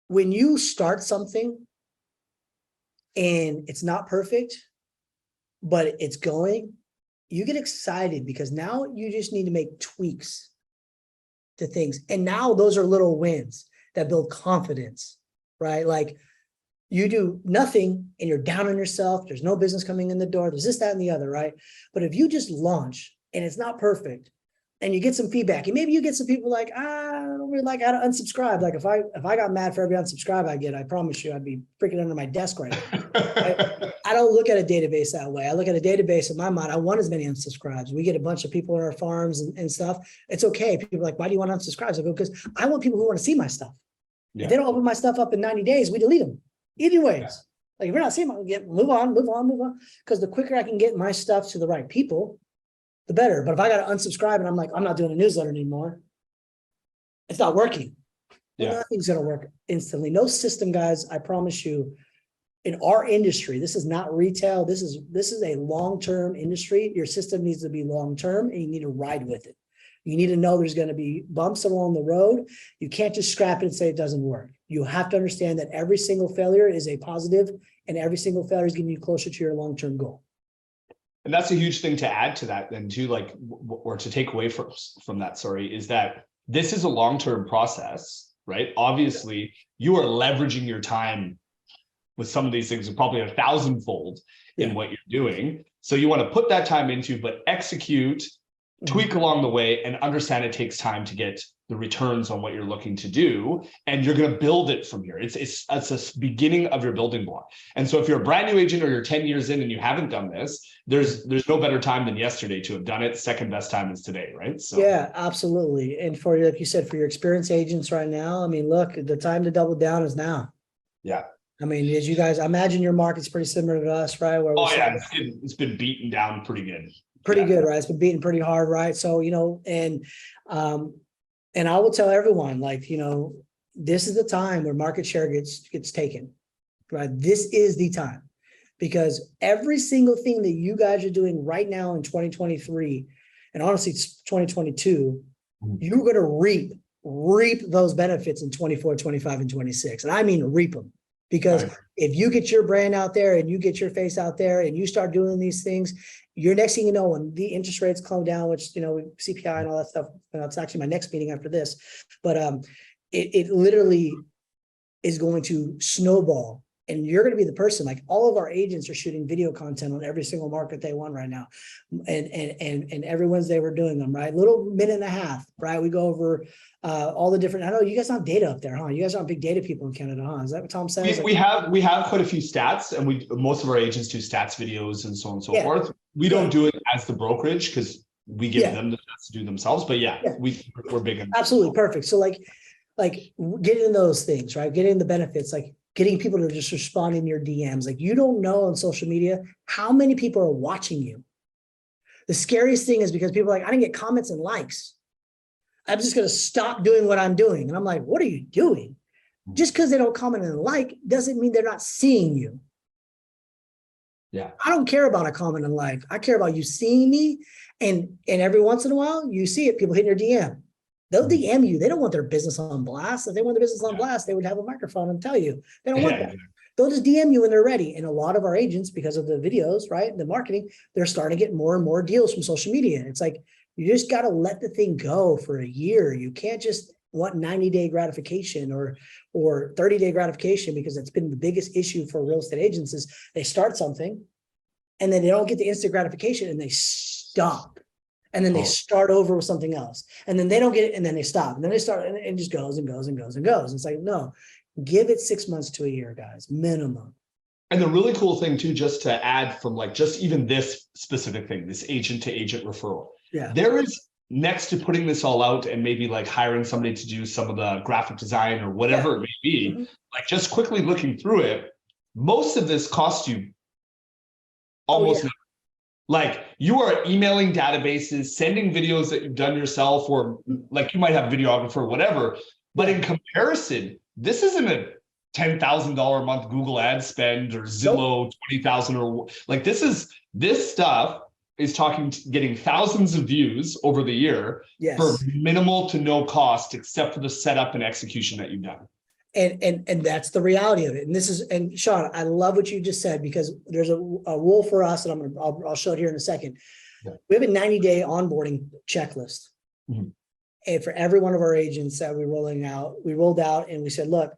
Speaker 2: when you start something and it's not perfect, but it's going, you get excited because now you just need to make tweaks to things. And now those are little wins that build confidence, right? Like, You do nothing and you're down on yourself. There's no business coming in the door. There's this, that, and the other, right? But if you just launch and it's not perfect and you get some feedback, and maybe you get some people like, I don't really like how to unsubscribe. Like if I got mad for every unsubscribe I get, I promise you I'd be freaking under my desk right now. I don't look at a database that way. I look at a database in my mind. I want as many unsubscribes. We get a bunch of people in our farms and stuff. It's okay. People are like, why do you want unsubscribes? I go, because I want people who want to see my stuff.
Speaker 1: Yeah.
Speaker 2: If they don't open my stuff up in 90 days, we delete them. Anyways, yeah. Like if we're not seeing them, move on. Because the quicker I can get my stuff to the right people, the better. But if I got to unsubscribe and I'm like, I'm not doing a newsletter anymore, it's not working. Well, nothing's going to work instantly. No system, guys. I promise you, in our industry, this is not retail. This is a long-term industry. Your system needs to be long-term and you need to ride with it. You need to know there's going to be bumps along the road. You can't just scrap it and say it doesn't work. You have to understand that every single failure is a positive and every single failure is getting you closer to your long-term goal.
Speaker 1: And that's a huge thing to add to that then too, like, or to take away from that, sorry, is that this is a long-term process, right? Obviously, you are leveraging your time with some of these things, probably 1,000-fold in what you're doing. So you want to put that time into, but execute, tweak along the way, and understand it takes time to get the returns on what you're looking to do. And you're going to build it from here. It's a beginning of your building block. And so if you're a brand new agent or you're 10 years in and you haven't done this, there's no better time than yesterday to have done it. Second best time is today, right? So
Speaker 2: yeah, absolutely. And for, like you said, for your experienced agents right now, I mean, look, the time to double down is now.
Speaker 1: Yeah.
Speaker 2: I mean, as you guys, I imagine your market's pretty similar to us, right? Where
Speaker 1: It's been beaten down pretty good.
Speaker 2: Pretty good, right? It's been beaten pretty hard, right? So, and I will tell everyone, like, this is the time where market share gets taken, right? This is the time, because every single thing that you guys are doing right now in 2023, and honestly, it's 2022, you're going to reap those benefits in 24, 25, and 26. And I mean, reap them. Because if you get your brand out there and you get your face out there and you start doing these things, your next thing you know, when the interest rates come down, which, CPI and all that stuff, it's actually my next meeting after this, but it literally is going to snowball. And you're going to be the person, like all of our agents are shooting video content on every single market they want right now. And every Wednesday we're doing them, right? Little minute and a half, right? We go over all the different, I know you guys don't have data up there, huh? You guys aren't big data people in Canada, huh? Is that what Tom says?
Speaker 1: We have quite a few stats, and most of our agents do stats videos and so on and so forth. We don't do it as the brokerage because we give them the stats to do themselves, but we're big on
Speaker 2: absolutely perfect. So like getting those things, right? Getting the benefits, like getting people to just respond in your DMs. Like, you don't know on social media how many people are watching you. The scariest thing is because people are like, I didn't get comments and likes. I'm just going to stop doing what I'm doing. And I'm like, what are you doing? Just because they don't comment and like doesn't mean they're not seeing you.
Speaker 1: Yeah.
Speaker 2: I don't care about a comment and like. I care about you seeing me. And every once in a while, you see it, people hitting your DM. They'll DM you. They don't want their business on blast. If they want their business on blast, they would have a microphone and tell you. They don't want that. They'll just DM you when they're ready. And a lot of our agents, because of the videos, right, the marketing, they're starting to get more and more deals from social media. It's like, you just got to let the thing go for a year. You can't just want 90-day gratification or 30-day gratification, because it's been the biggest issue for real estate agents is they start something and then they don't get the instant gratification and they stop. And then they start over with something else. And then they don't get it and then they stop. And then they start and it just goes and goes and goes and goes. It's like, no, give it 6 months to a year, guys, minimum.
Speaker 1: And the really cool thing too, just to add from like just even this specific thing, this agent to agent referral.
Speaker 2: Yeah.
Speaker 1: There is, next to putting this all out and maybe like hiring somebody to do some of the graphic design or whatever it may be, like just quickly looking through it, most of this costs you almost nothing. Like, you are emailing databases, sending videos that you've done yourself, or like you might have a videographer or whatever. But in comparison, this isn't a $10,000 a month Google ad spend or Zillow 20,000 or like this stuff is getting thousands of views over the year for minimal to no cost, except for the setup and execution that you've done.
Speaker 2: And that's the reality of it. And Sean, I love what you just said, because there's a rule for us, and I'll show it here in a second. Yeah. We have a 90-day onboarding checklist. Mm-hmm. And for every one of our agents that we rolled out and we said, look,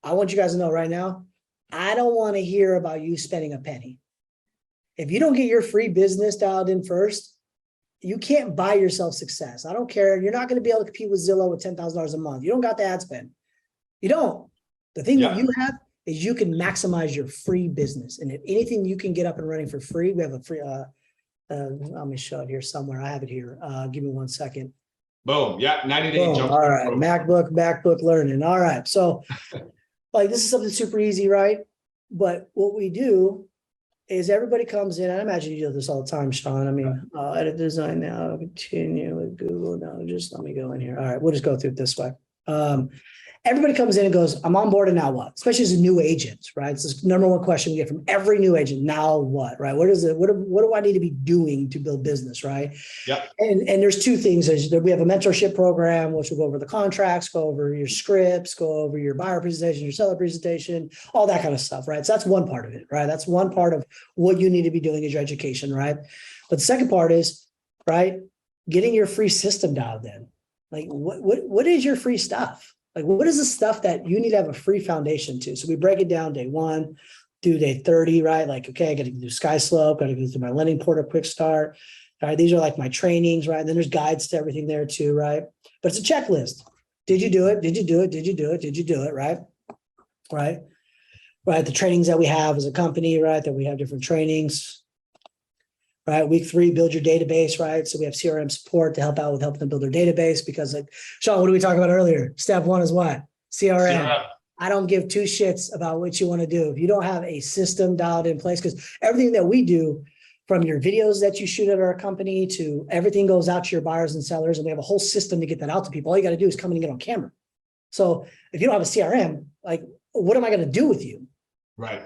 Speaker 2: I want you guys to know right now, I don't want to hear about you spending a penny. If you don't get your free business dialed in first, you can't buy yourself success. I don't care. You're not going to be able to compete with Zillow with $10,000 a month. You don't got the ad spend. You don't. The thing that you have is you can maximize your free business. And if anything you can get up and running for free, we have a free, let me show it here somewhere. I have it here. Give me 1 second.
Speaker 1: Boom. Yeah. 90-day jump.
Speaker 2: All right. MacBook learning. All right. So like, this is something super easy, right? But what we do is everybody comes in. I imagine you do this all the time, Sean. I mean, edit design now, continue with Google. No, just let me go in here. All right. We'll just go through it this way. Everybody comes in and goes, I'm on board and now what? Especially as a new agent, right? It's the number one question we get from every new agent. Now what, right? What do I need to be doing to build business, right?
Speaker 1: Yeah.
Speaker 2: And there's two things. We have a mentorship program, which will go over the contracts, go over your scripts, go over your buyer presentation, your seller presentation, all that kind of stuff, right? So that's one part of it, right? That's one part of what you need to be doing is your education, right? But the second part is, right, getting your free system dialed in. Like, what is your free stuff? Like, what is the stuff that you need to have a free foundation to? So we break it down day 1 through day 30, right? Like, okay, I got to do Sky Slope, got to go through my lending portal, quick start. All right, these are like my trainings, right? And then there's guides to everything there too, right? But it's a checklist. Did you do it? Did you do it? Did you do it? Did you do it? Right? Right. The trainings that we have as a company, right? That we have different trainings. Right. Week 3, build your database, right? So we have CRM support to help out with helping them build their database because, like, Sean, what did we talk about earlier? Step 1 is what? CRM. I don't give 2 shits about what you want to do. If you don't have a system dialed in place, because everything that we do, from your videos that you shoot at our company to everything goes out to your buyers and sellers, and we have a whole system to get that out to people. All you got to do is come in and get on camera. So if you don't have a CRM, like, what am I going to do with you?
Speaker 1: Right.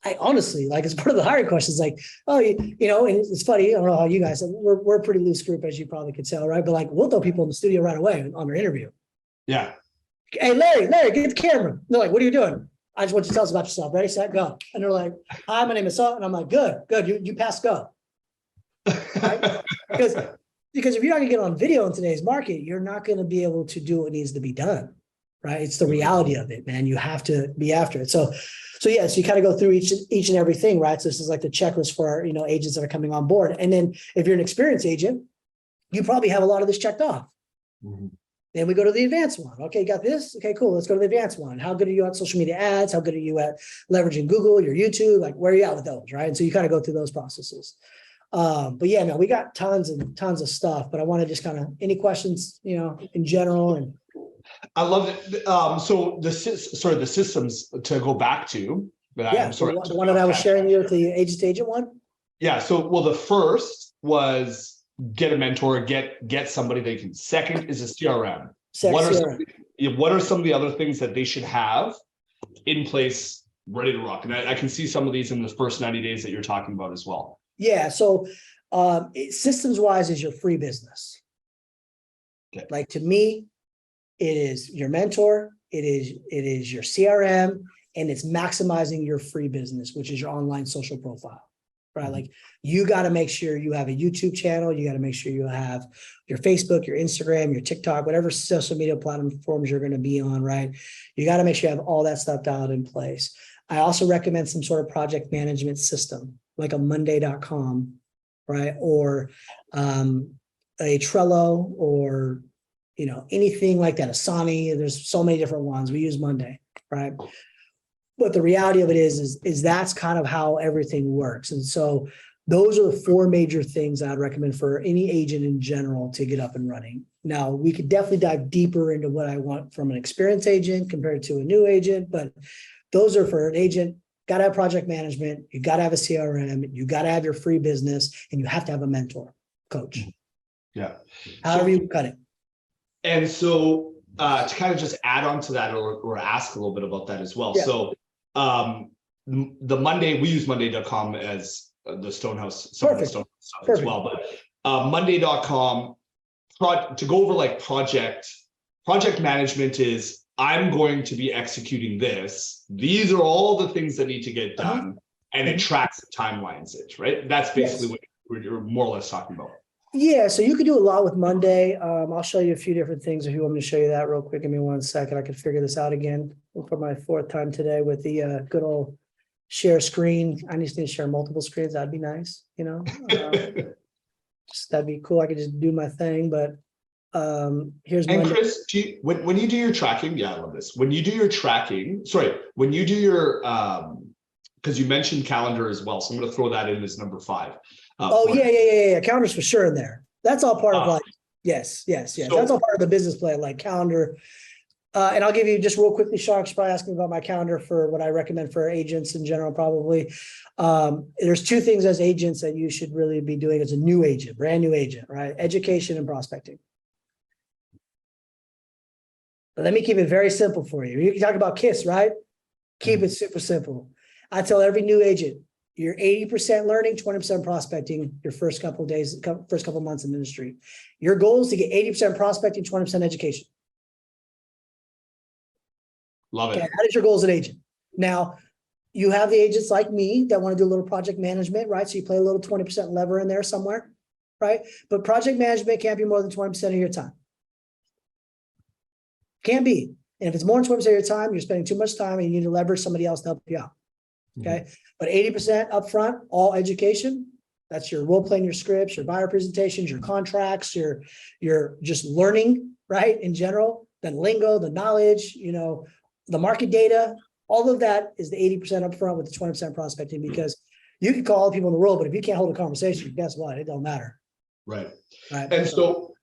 Speaker 2: I honestly, like, as part of the hiring questions, like, oh, you know, and it's funny. I don't know how you guys, we're a pretty loose group, as you probably could tell, right? But like, we'll throw people in the studio right away on their interview.
Speaker 1: Yeah.
Speaker 2: Hey, Larry, get the camera. They're like, what are you doing? I just want you to tell us about yourself. Ready, set, go. And they're like, hi, my name is Saul. And I'm like, good. You passed go. Right? Because if you're not gonna get on video in today's market, you're not going to be able to do what needs to be done. Right? It's the reality of it, man. You have to be after it. So yeah, so you kind of go through each and everything, right? So this is like the checklist for, you know, agents that are coming on board. And then if you're an experienced agent, you probably have a lot of this checked off. Mm-hmm. Then we go to the advanced one. Okay, got this. Okay, cool. Let's go to the advanced one. How good are you at social media ads? How good are you at leveraging Google, your YouTube? Like, where are you at with those, right? And so you kind of go through those processes. But yeah, no, we got tons and tons of stuff, but I want to just kind of, any questions, you know, in general. And
Speaker 1: I love it. So the systems to go back to, but
Speaker 2: yeah, the one that I was sharing you with the agent to agent one.
Speaker 1: Yeah. So, well, the first was get a mentor, get somebody they can. Second is a CRM. What are some of the other things that they should have in place, ready to rock? And I can see some of these in the first 90 days that you're talking about as well.
Speaker 2: Yeah. So systems wise is your free business. Okay. Like, to me, it is your mentor, it is your CRM, and it's maximizing your free business, which is your online social profile, right? Mm-hmm. Like, you got to make sure you have a YouTube channel. You got to make sure you have your Facebook, your Instagram, your TikTok, whatever social media platforms you're going to be on, right? You got to make sure you have all that stuff dialed in place. I also recommend some sort of project management system, like a Monday.com, right? Or a Trello, or, you know, anything like that. Asana, there's so many different ones. We use Monday, right? But the reality of it is that's kind of how everything works. And so those are the 4 major things I'd recommend for any agent in general to get up and running. Now, we could definitely dive deeper into what I want from an experienced agent compared to a new agent, but those are for an agent. Got to have project management. You got to have a CRM. You got to have your free business, and you have to have a mentor, coach.
Speaker 1: Yeah.
Speaker 2: However you cut it.
Speaker 1: And so to kind of just add on to that, or ask a little bit about that as well. Yeah. So the Monday, we use Monday.com as the Stonehaus, some of the Stonehaus stuff as well. But Monday.com, to go over like project management is, I'm going to be executing this. These are all the things that need to get done. And it tracks the timelines, right? That's basically what you're more or less talking about.
Speaker 2: Yeah, so you could do a lot with Monday. I'll show you a few different things if you want me to show you that real quick. Give me 1 second. I can figure this out again for my 4th time today with the good old share screen. I need to share multiple screens. That'd be nice, that'd be cool. I could just do my thing, but here's
Speaker 1: And
Speaker 2: Monday.
Speaker 1: Chris, when you do your tracking, yeah, I love this. When you do your tracking, when you do your because you mentioned calendar as well, so I'm going to throw that in as number 5.
Speaker 2: Yeah. Calendars for sure in there. That's all part of like, yes.
Speaker 1: So,
Speaker 2: That's all part of the business plan, like calendar. And I'll give you just real quickly, Shark's probably asking about my calendar for what I recommend for agents in general, probably. There's 2 things as agents that you should really be doing as a new agent, brand new agent, right? Education and prospecting. But let me keep it very simple for you. You can talk about KISS, right? Keep it super simple. I tell every new agent, you're 80% learning, 20% prospecting your first couple of days, first couple of months in the industry. Your goal is to get 80% prospecting, 20% education.
Speaker 1: Love it.
Speaker 2: Okay, that is your goal as an agent. Now, you have the agents like me that want to do a little project management, right? So you play a little 20% lever in there somewhere, right? But project management can't be more than 20% of your time. Can't be. And if it's more than 20% of your time, you're spending too much time and you need to leverage somebody else to help you out. Okay. But 80% upfront, all education. That's your role playing, your scripts, your buyer presentations, your contracts, your just learning, right? In general, the lingo, the knowledge, the market data, all of that is the 80% upfront with the 20% prospecting, because you can call all the people in the world, but if you can't hold a conversation, guess what? It don't matter.
Speaker 1: Right. And so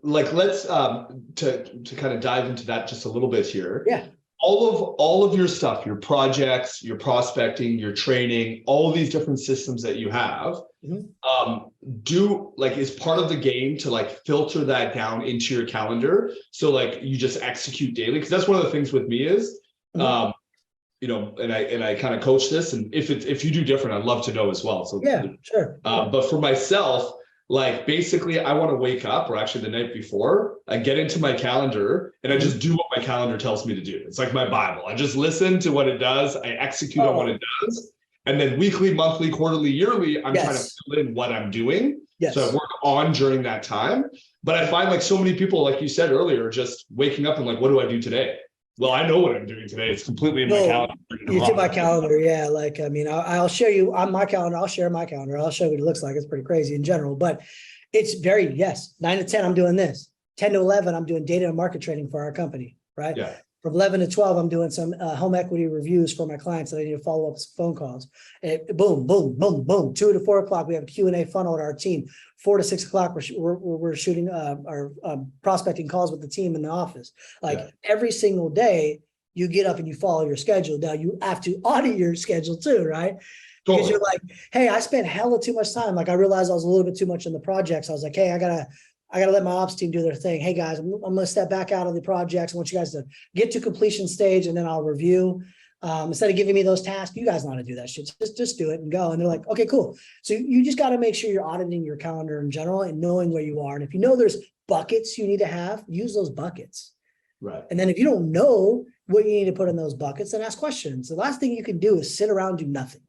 Speaker 1: like, let's to kind of dive into that just a little bit here.
Speaker 2: Yeah.
Speaker 1: All of your stuff, your projects, your prospecting, your training, all of these different systems that you have, is part of the game to like filter that down into your calendar. So like you just execute daily. Because that's one of the things with me is, and I kind of coach this. And if you do different, I'd love to know as well. So
Speaker 2: yeah, sure.
Speaker 1: But for myself, like basically I want to wake up, or actually the night before, I get into my calendar and I just do what my calendar tells me to do. It's like my Bible. I just listen to what it does. I execute on what it does. And then weekly, monthly, quarterly, yearly, I'm trying to fill in what I'm doing. So I work on during that time. But I find like so many people, like you said earlier, just waking up and like, what do I do today? Well, I know what I'm doing today. It's completely in my calendar.
Speaker 2: You see my calendar, yeah. Like, I mean, I'll show you on my calendar. I'll share my calendar. I'll show you what it looks like. It's pretty crazy in general, but it's very, 9 to 10, I'm doing this. 10 to 11, I'm doing data and market training for our company, right?
Speaker 1: Yeah.
Speaker 2: From 11 to 12, I'm doing some home equity reviews for my clients that I need to follow up some phone calls. And boom, boom, boom, boom. 2 to 4 o'clock, we have a Q&A funnel at our team. 4 to 6 o'clock, we're shooting our prospecting calls with the team in the office. Like every single day, you get up and you follow your schedule. Now you have to audit your schedule too, right? Because you're like, hey, I spent hella too much time. Like I realized I was a little bit too much in the projects. I was like, hey, I gotta let my ops team do their thing. Hey guys, I'm gonna step back out of the projects. I want you guys to get to completion stage and then I'll review. Instead of giving me those tasks, you guys know how to do that shit. Just do it and go. And they're like, okay, cool. So you just got to make sure you're auditing your calendar in general and knowing where you are. And if you know there's buckets you need to have, use those buckets.
Speaker 1: Right.
Speaker 2: And then if you don't know what you need to put in those buckets, then ask questions. The last thing you can do is sit around and do nothing.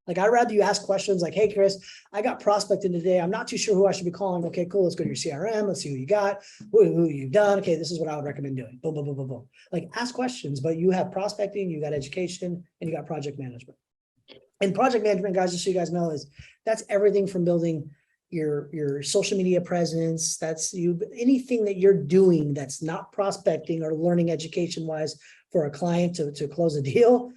Speaker 2: Like I'd rather you ask questions like, hey, Chris, I got prospecting today. I'm not too sure who I should be calling. Okay, cool. Let's go to your CRM. Let's see who you got, who you've done. Okay, this is what I would recommend doing. Boom, boom, boom, boom, boom. Like ask questions, but you have prospecting, you got education, and you got project management. And project management, guys, just so you guys know, that's everything from building your social media presence. That's anything that you're doing that's not prospecting or learning education wise for a client to close a deal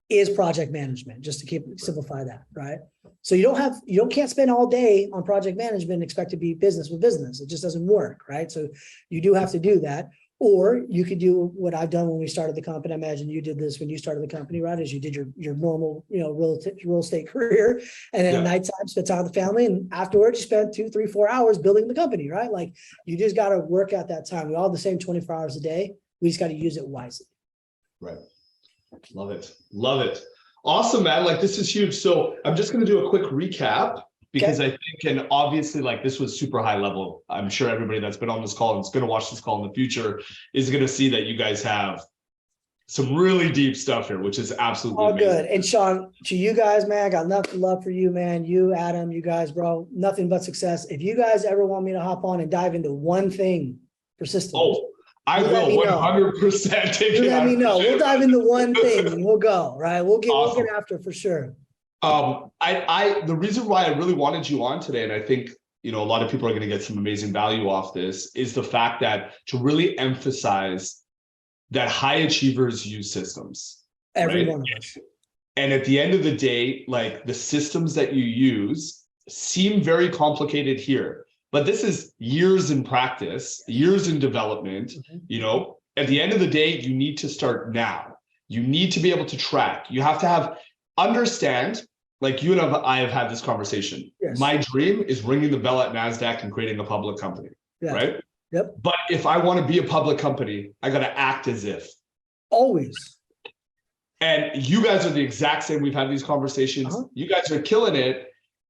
Speaker 2: is project management, just to simplify that, right? So you can't spend all day on project management and expect to be business with business. It just doesn't work, right? So you do have to do that. Or you could do what I've done when we started the company. I imagine you did this when you started the company, right? As you did your normal, real estate career, and then at nighttime spend time with the family, and afterwards you spend 2, 3, 4 hours building the company, right? Like you just got to work at that time. We all have the same 24 hours a day. We just got to use it wisely.
Speaker 1: Right. Love it. Love it. Awesome, man. Like this is huge. So I'm just going to do a quick recap because I think, and obviously like this was super high level. I'm sure everybody that's been on this call and is going to watch this call in the future is going to see that you guys have some really deep stuff here, which is absolutely
Speaker 2: All
Speaker 1: amazing.
Speaker 2: good. And Sean, to you guys, man, I got nothing love for you, man. You, Adam, you guys, bro, nothing but success. If you guys ever want me to hop on and dive into one thing for systems,
Speaker 1: Oh, I
Speaker 2: you let
Speaker 1: will
Speaker 2: me know.
Speaker 1: 100% take
Speaker 2: you
Speaker 1: it.
Speaker 2: let me know. We'll dive into one thing and we'll go, right? We'll
Speaker 1: Awesome.
Speaker 2: get after it for sure.
Speaker 1: The reason why I really wanted you on today, and I think, you know, a lot of people are going to get some amazing value off this, is the fact that to really emphasize that high achievers use systems.
Speaker 2: Every
Speaker 1: right?
Speaker 2: one of us.
Speaker 1: And at the end of the day, like the systems that you use seem very complicated here, but this is years in practice, years in development. You know, at the end of the day, you need to start now. You need to be able to track. You have to understand, like you and I have had this conversation.
Speaker 2: Yes.
Speaker 1: My dream is ringing the bell at NASDAQ and creating a public company, right?
Speaker 2: Yep.
Speaker 1: But if I want to be a public company, I got to act as if.
Speaker 2: Always.
Speaker 1: And you guys are the exact same. We've had these conversations. You guys are killing it.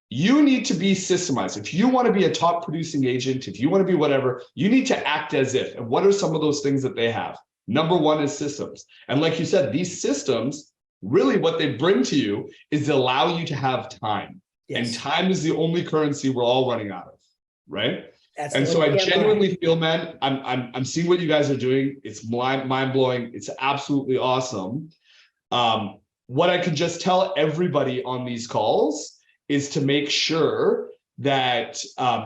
Speaker 1: You need to be systemized. If you want to be a top producing agent, if you want to be whatever, you need to act as if. And what are some of those things that they have? Number one is systems. And like you said, these systems, really what they bring to you is to allow you to have time. Yes. And time is the only currency we're all running out of, right? And so I genuinely feel, man, I'm seeing what you guys are doing. It's mind-blowing. It's absolutely awesome. What I can just tell everybody on these calls is to make sure that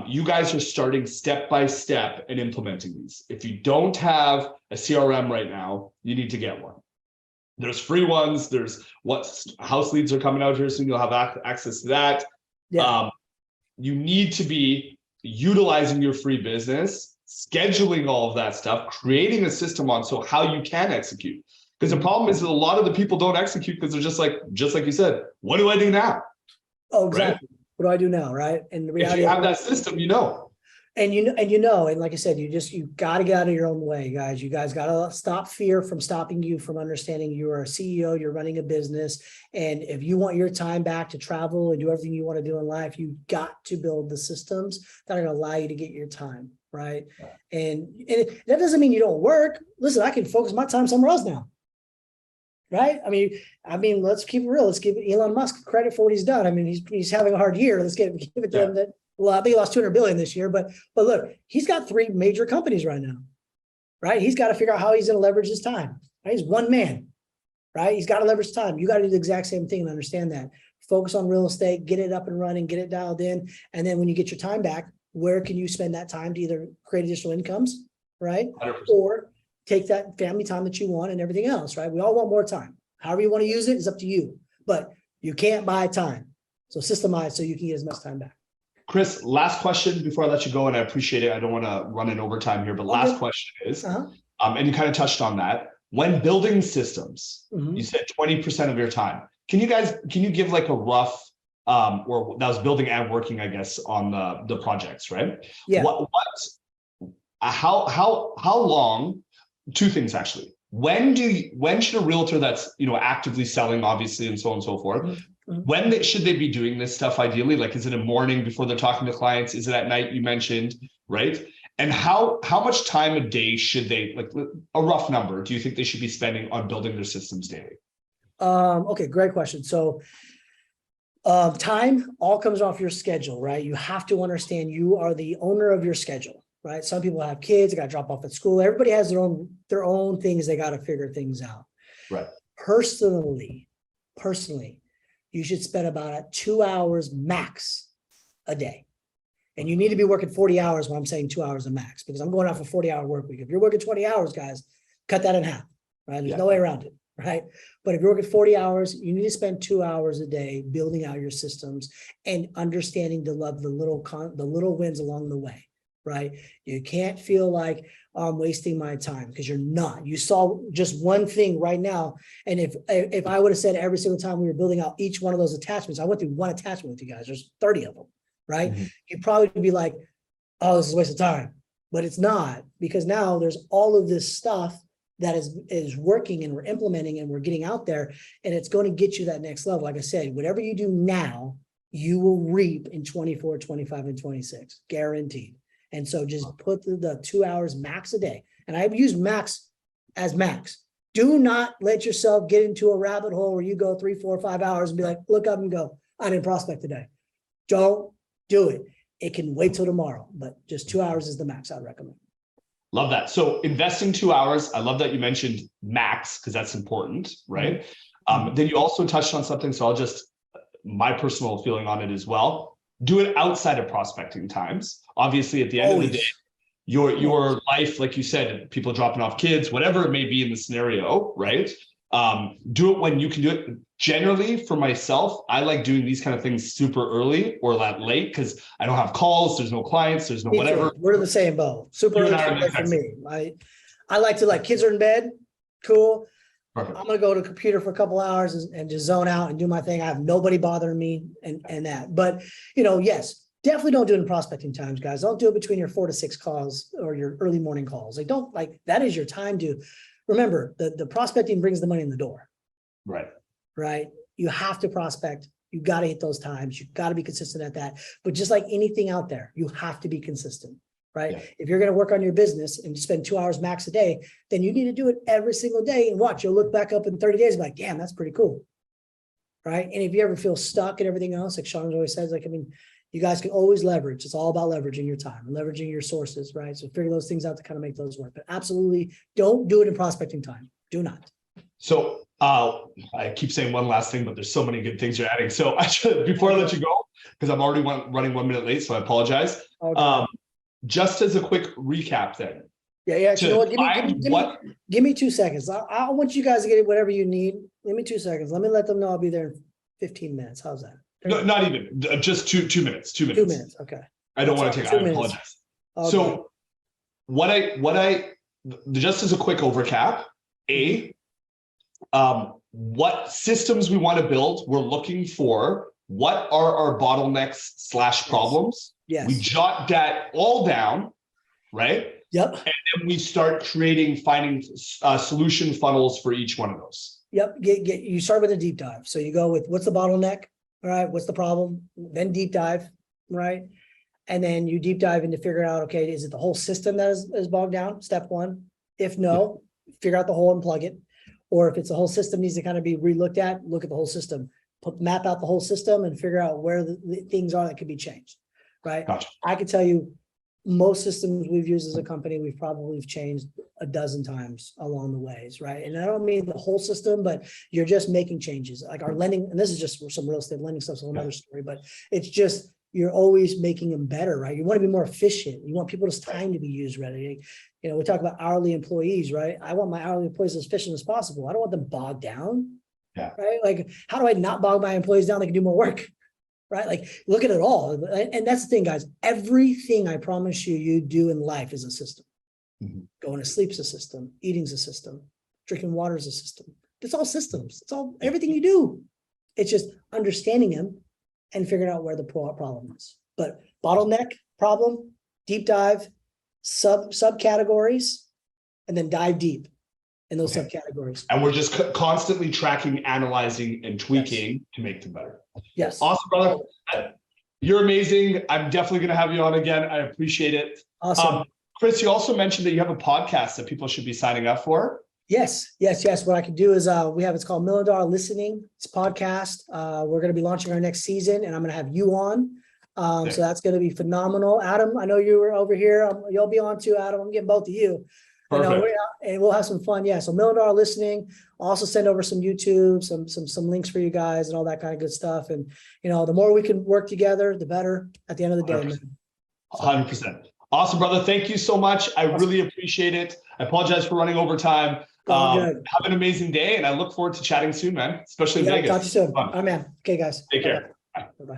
Speaker 1: you guys are starting step by step and implementing these. If you don't have a CRM right now, you need to get one. There's free ones. There's house leads are coming out here soon. You'll have access to that. Yeah. You need to be utilizing your free business, scheduling all of that stuff, creating a system on so how you can execute. Because the problem is that a lot of the people don't execute because they're just like you said, what do I do now?
Speaker 2: Oh, exactly. Right? What do I do now? Right. And the reality,
Speaker 1: if you have that system, you know.
Speaker 2: And like I said, you got to get out of your own way, guys. You guys got to stop fear from stopping you from understanding you are a CEO, you're running a business. And if you want your time back to travel and do everything you want to do in life, you've got to build the systems that are going to allow you to get your time. Right. And that doesn't mean you don't work. Listen, I can focus my time somewhere else now. Right. I mean, let's keep it real. Let's give Elon Musk credit for what he's done. I mean, he's having a hard year. Let's give it to him that. Well, I think he lost 200 billion this year, but look, he's got 3 major companies right now, right? He's got to figure out how he's going to leverage his time. Right? He's one man, right? He's got to leverage time. You got to do the exact same thing and understand that. Focus on real estate, get it up and running, get it dialed in. And then when you get your time back, where can you spend that time to either create additional incomes, right?
Speaker 1: 100%.
Speaker 2: Or take that family time that you want and everything else, right? We all want more time. However you want to use it is up to you, but you can't buy time. So systemize so you can get as much time back.
Speaker 1: Chris, last question before I let you go, and I appreciate it. I don't want to run in overtime here, but last question is, and you kind of touched on that. When building systems, you said 20% of your time. Can you give like a rough, or that was building and working, I guess, on the projects, right?
Speaker 2: Yeah.
Speaker 1: How long? 2 things actually. When should a realtor that's actively selling, obviously, and so on and so forth, when should they be doing this stuff ideally? Like, is it a morning before they're talking to clients? Is it at night? You mentioned, right? And how much time a day should they, like a rough number, do you think they should be spending on building their systems daily?
Speaker 2: Okay, great question. So time all comes off your schedule, right? You have to understand you are the owner of your schedule. Right. Some people have kids, they got to drop off at school. Everybody has their own things. They got to figure things out.
Speaker 1: Right.
Speaker 2: Personally, you should spend about 2 hours max a day. And you need to be working 40 hours when I'm saying 2 hours a max, because I'm going off a 40-hour work week. If you're working 20 hours, guys, cut that in half. Right. There's no way around it. Right. But if you're working 40 hours, you need to spend 2 hours a day building out your systems and understanding to love the little wins along the way. Right. You can't feel like I'm wasting my time, because you're not. You saw just one thing right now. And if I would have said every single time we were building out each one of those attachments, I went through one attachment with you guys, there's 30 of them. Right. You'd probably be like, oh, this is a waste of time. But it's not, because now there's all of this stuff that is working and we're implementing and we're getting out there, and it's going to get you that next level. Like I said, whatever you do now, you will reap in 24, 25, and 26, guaranteed. And so just put the 2 hours max a day. And I've used max as max. Do not let yourself get into a rabbit hole where you go 3, 4, 5 hours and be like, look up and go, I didn't prospect today. Don't do it. It can wait till tomorrow, but just 2 hours is the max I'd recommend.
Speaker 1: Love that. So investing 2 hours. I love that you mentioned max because that's important, right? Then you also touched on something. So I'll just, my personal feeling on it as well. Do it outside of prospecting times. Obviously, at the end of the day, your life, like you said, people dropping off kids, whatever it may be in the scenario, right? Do it when you can do it. Generally, for myself, I like doing these kind of things super early or that late because I don't have calls, there's no clients, there's no whatever.
Speaker 2: We're the same boat. Super early for me. I like to, like, kids are in bed, cool.
Speaker 1: Perfect.
Speaker 2: I'm gonna go to a computer for a couple hours and just zone out and do my thing. I have nobody bothering me and that. But yes, definitely don't do it in prospecting times, guys. Don't do it between your 4 to 6 calls or your early morning calls. Like, don't, like, that is your time to remember the prospecting brings the money in the door. Right. You have to prospect. You got to hit those times. You got to be consistent at that. But just like anything out there, you have to be consistent. Right. Yeah. If you're going to work on your business and spend 2 hours max a day, then you need to do it every single day and watch. You'll look back up in 30 days and be like, damn, that's pretty cool. Right. And if you ever feel stuck and everything else, like Sean always says, like, I mean, you guys can always leverage. It's all about leveraging your time and leveraging your sources. Right. So figure those things out to kind of make those work. But absolutely don't do it in prospecting time. Do not.
Speaker 1: So I keep saying one last thing, but there's so many good things you're adding. So before I let you go, because I'm already running 1 minute late, so I apologize. Okay. Just as a quick recap then.
Speaker 2: Yeah. You know what? Give me 2 seconds. I want you guys to get whatever you need. Give me 2 seconds. Let me let them know I'll be there in 15 minutes. How's that?
Speaker 1: No, not even. Just two minutes. 2 minutes.
Speaker 2: 2 minutes. Okay.
Speaker 1: I don't want to take. I apologize. Okay. So what I just as a quick overcap, what systems we want to build, we're looking for, what are our bottlenecks / problems.
Speaker 2: Yes.
Speaker 1: We jot that all down, right?
Speaker 2: Yep.
Speaker 1: And then we start finding solution funnels for each one of those.
Speaker 2: Yep. You start with a deep dive. So you go with what's the bottleneck, all right? What's the problem? Then deep dive, right? And then you deep dive into figure out, okay, is it the whole system that is bogged down? Step one. If no, figure out the hole and plug it. Or if it's the whole system needs to kind of be relooked at, look at the whole system, map out the whole system and figure out where the things are that could be changed, right?
Speaker 1: Gotcha.
Speaker 2: I can tell you most systems we've used as a company, we've probably changed a dozen times along the ways, right? And I don't mean the whole system, but you're just making changes. Like our lending, and this is just some real estate lending stuff, so another story, but it's just, you're always making them better, right? You want to be more efficient. You want people's time to be used ready. We talk about hourly employees, right? I want my hourly employees as efficient as possible. I don't want them bogged down, right? Like, how do I not bog my employees down? They can do more work, right? Like, look at it all. And that's the thing, guys. Everything I promise you do in life is a system. Going to sleep's a system. Eating's a system. Drinking water is a system. It's all systems. It's all everything you do. It's just understanding them and figuring out where the problem is. But bottleneck, problem, deep dive, subcategories, and then dive deep in those subcategories.
Speaker 1: And we're just constantly tracking, analyzing, and tweaking to make them better.
Speaker 2: Yes.
Speaker 1: Awesome, brother. You're amazing. I'm definitely going to have you on again. I appreciate it.
Speaker 2: Awesome.
Speaker 1: Chris, you also mentioned that you have a podcast that people should be signing up for.
Speaker 2: Yes. What I can do is it's called $1 Million Listening. It's a podcast. We're going to be launching our next season and I'm going to have you on. So that's going to be phenomenal. Adam, I know you were over here. You'll be on too, Adam. I'm getting both of you. And we'll have some fun. Yeah. So $1 Million Listening. I'll also send over some YouTube, some links for you guys and all that kind of good stuff. And, the more we can work together, the better at the end of the day.
Speaker 1: 100%. Awesome, brother. Thank you so much. I really appreciate it. I apologize for running over time. Have an amazing day, and I look forward to chatting soon, man, especially in Vegas.
Speaker 2: Talk to you soon. All right, man. Okay, guys.
Speaker 1: Take care.
Speaker 2: Bye-bye.